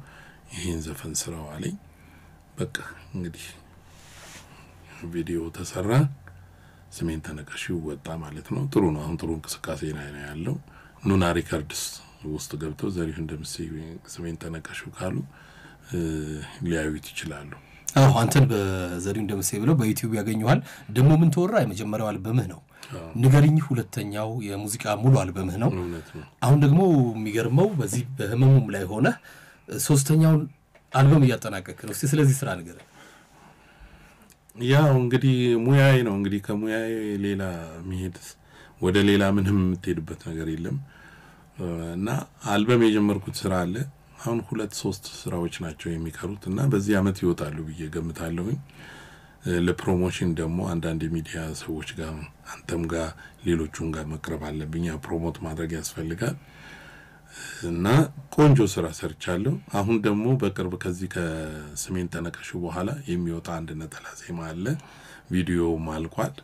[SPEAKER 1] ይሄን ዘፈን ስራው አለኝ። በቃ እንግዲህ ቪዲዮ ተሰራ፣ ስሜን ተነቀሹ ወጣ ማለት ነው። ጥሩ ነው። አሁን ጥሩ እንቅስቃሴ ላይ ነው ያለው። ኑና ሪከርድስ ውስጥ ገብተው ዘሪሁን እንደምሲ ስሜን ተነቀሹ ካሉ ሊያዩት ይችላሉ።
[SPEAKER 2] አንተን በዘሪሁን እንደምሲ ብለው በዩቲዩብ ያገኙሃል። ደግሞ ምን ተወራ የመጀመሪያው አልበምህ ነው ንገሪኝ፣ ሁለተኛው የሙዚቃ ሙሉ አልበምህ ነው። አሁን ደግሞ የሚገርመው በዚህ በህመሙም ላይ ሆነ ሶስተኛውን አልበም እያጠናቀቅህ ነው። እስቲ ስለዚህ ስራ ንገረኝ።
[SPEAKER 1] ያው እንግዲህ ሙያዬ ነው። እንግዲህ ከሙያዬ ሌላ መሄድ ወደ ሌላ ምንም የምትሄድበት ነገር የለም እና አልበም የጀመርኩት ስራ አለ። አሁን 2-3 ስራዎች ናቸው የሚቀሩት እና በዚህ አመት ይወጣሉ ብዬ ገምታለሁኝ። ለፕሮሞሽን ደግሞ አንዳንድ ሚዲያ ሰዎች ጋር አንተም ጋር ሌሎቹም ጋር መቅረብ አለብኝ። ፕሮሞት ማድረግ ያስፈልጋል እና ቆንጆ ስራ ሰርቻለሁ። አሁን ደግሞ በቅርብ ከዚህ ከስሜን ተነቀሹ በኋላ የሚወጣ አንድ ነጠላ ዜማ አለ። ቪዲዮውም አልቋል።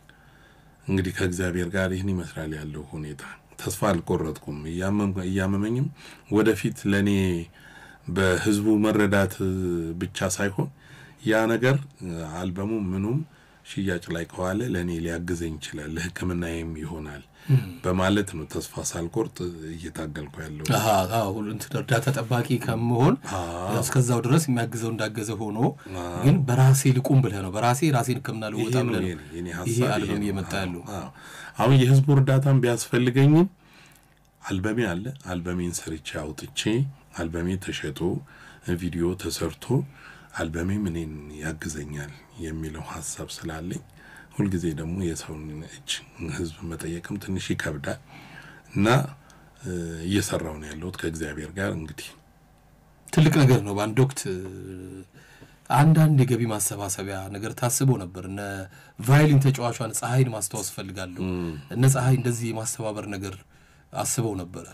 [SPEAKER 1] እንግዲህ ከእግዚአብሔር ጋር ይህን ይመስላል ያለው ሁኔታ። ተስፋ አልቆረጥኩም። እያመመኝም ወደፊት ለኔ በህዝቡ መረዳት ብቻ ሳይሆን ያ ነገር አልበሙ ምኑም ሽያጭ ላይ ከዋለ ለኔ ሊያግዘኝ ይችላል፣ ለህክምናዬም ይሆናል በማለት ነው ተስፋ ሳልቆርጥ እየታገልኩ ያለው።
[SPEAKER 2] ሁሉ እርዳታ ጠባቂ ከመሆን እስከዛው ድረስ የሚያግዘው እንዳገዘ ሆኖ ግን በራሴ ልቁም ብለህ ነው ራሴን ህክምና ልወጣ ብለህ ነው ይሄ አልበም እየመጣ ያለው።
[SPEAKER 1] አሁን የህዝቡ እርዳታም ቢያስፈልገኝም አልበሜ አለ። አልበሜን ሰርቼ አውጥቼ አልበሜ ተሸጦ ቪዲዮ ተሰርቶ አልበሜ ምንን ያግዘኛል የሚለው ሐሳብ ስላለኝ ሁሉ ጊዜ ደግሞ የሰውን እጅ ህዝብ መጠየቅም ትንሽ ይከብዳል እና እየሰራው ነው ያለሁት ከእግዚአብሔር ጋር። እንግዲህ
[SPEAKER 2] ትልቅ ነገር ነው። በአንድ ወቅት አንዳንድ የገቢ ማሰባሰቢያ ነገር ታስቦ ነበር። እነ ቫዮሊን ተጫዋቿን ፀሐይን ማስተዋወስ ፈልጋለሁ። እነ ፀሐይ እንደዚህ የማስተባበር ነገር አስበው ነበር።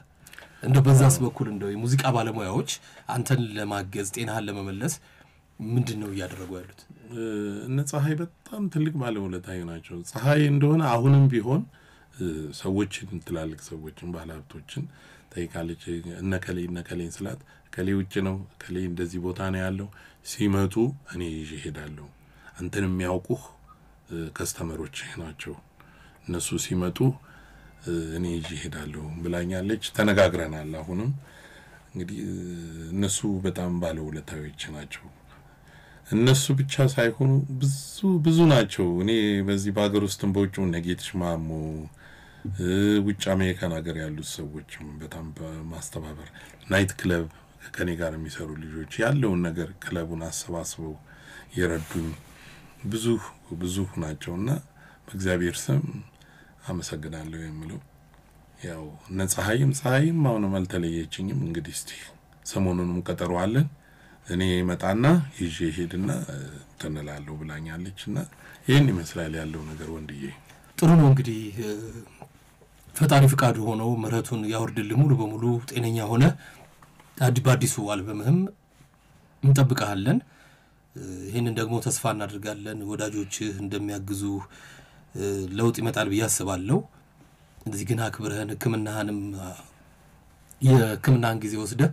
[SPEAKER 2] እንደው በዛስ በኩል እንደው የሙዚቃ ባለሙያዎች አንተን ለማገዝ ጤናህን ለመመለስ ምንድነው እያደረጉ ያሉት?
[SPEAKER 1] እነ ፀሐይ በጣም ትልቅ ባለውለታዬ ናቸው። ፀሐይ እንደሆነ አሁንም ቢሆን ሰዎችን ትላልቅ ሰዎችን ባለሀብቶችን ጠይቃለች። እነከሌን ስላት ከሌ ውጭ ነው ከሌ እንደዚህ ቦታ ነው ያለው ሲመጡ እኔ ይዤ ሄዳለሁ። አንተን የሚያውቁህ ከስተመሮች ናቸው እነሱ ሲመጡ እኔ ይዤ ሄዳለሁ ብላኛለች። ተነጋግረናል። አሁንም እንግዲህ እነሱ በጣም ባለውለታዎች ናቸው። እነሱ ብቻ ሳይሆኑ ብዙ ናቸው። እኔ በዚህ በአገር ውስጥም በውጭም ነጌትሽ ማሞ ውጭ አሜሪካን ሀገር ያሉት ሰዎችም በጣም በማስተባበር ናይት ክለብ ከኔ ጋር የሚሰሩ ልጆች ያለውን ነገር ክለቡን አሰባስበው የረዱኝ ብዙ ናቸውና በእግዚአብሔር ስም አመሰግናለሁ የምለው። ያው ፀሐይም አሁንም አልተለየችኝም። እንግዲህ እስቲ ሰሞኑንም ቀጠሮ አለን። እኔ መጣና ይዤ ሄድና ተነላለው ብላኛለችና ይሄን ይመስላል ያለው ነገር ወንድዬ።
[SPEAKER 2] ጥሩ ነው እንግዲህ ፈጣሪ ፍቃዱ ሆኖ ምሕረቱን ያወርድልህ ሙሉ በሙሉ ጤነኛ ሆነ በአዲሱ አልበምህም እንጠብቀሃለን። ይሄንን ደግሞ ተስፋ እናደርጋለን ወዳጆችህ እንደሚያግዙ ለውጥ ይመጣል በያስባለሁ እዚህ ግን አክብረህን ህክምናህንም የህክምናን ጊዜ ወስደህ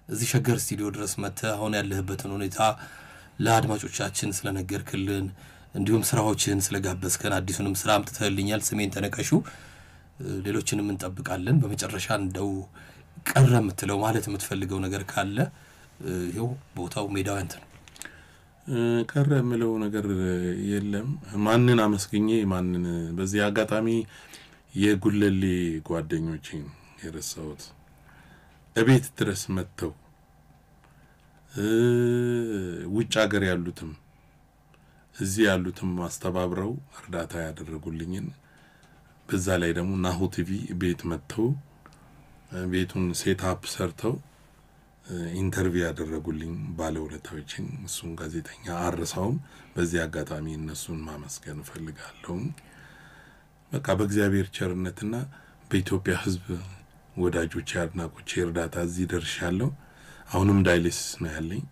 [SPEAKER 2] እዚህ ሸገር ስቱዲዮ ድረስ መጥተህ አሁን ያለህበትን ሁኔታ ለአድማጮቻችን ስለነገርክልን እንዲሁም ስራዎችህን ስለጋበዝከን አዲሱንም ስራ አምጥተህልኛል ስሜን ተነቀሹ ሌሎችንም እንጠብቃለን በመጨረሻ እንደው ቀረ የምትለው ማለት የምትፈልገው ነገር ካለ ይሄው ቦታው ሜዳው አንተ ነው
[SPEAKER 1] ቀረ የምለው ነገር የለም ማንንን አመስግኜ ማንንን በዚህ አጋጣሚ የጉለሌ ጓደኞቼን የረሳሁት እቤት ድረስ መጥተው ውጭ ሀገር ያሉትም እዚህ ያሉትም ማስተባብረው እርዳታ ያደረጉልኝን በዛ ላይ ደግሞ ናሁ ቲቪ ቤት መጥተው ቤቱን ሴትአፕ ሰርተው ኢንተርቪው ያደረጉልኝ ባለውለታዎችን እሱን ጋዜጠኛ አርሳውም በዚህ አጋጣሚ እነሱን ማመስገን ፈልጋለሁ በቃ በእግዚአብሔር ቸርነትና በኢትዮጵያ ህዝብ ወዳጆች አድናቆች እርዳታ እዚህ ደርሻለሁ አሁንም ዳይሊስ ነው ያለኝ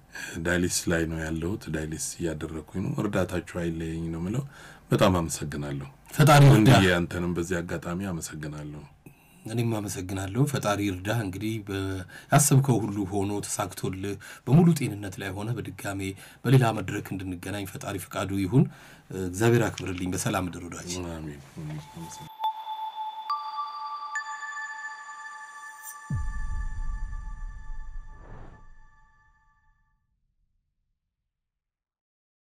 [SPEAKER 1] ዳይሊስ ላይ ነው ያለሁት ዳይሊስ ያደረኩኝ ነው እርዳታችሁ አይለየኝ ነው ማለት በጣም አመሰግናለሁ
[SPEAKER 2] ፈጣሪ ይርዳ
[SPEAKER 1] አንተንም በዚህ አጋጣሚ አመሰግናለሁ
[SPEAKER 2] እኔም አመሰግናለሁ ፈጣሪ ይርዳ እንግዲህ ያሰብከው ሁሉ ሆኖ ተሳክቶልህ በሙሉ ጤንነት ላይ ሆነ በድጋሜ በሌላ መድረክ እንድንገናኝ ፈጣሪ ፍቃዱ ይሁን እግዚአብሔር አክብርልኝ በሰላም ድሩዳች
[SPEAKER 1] አሜን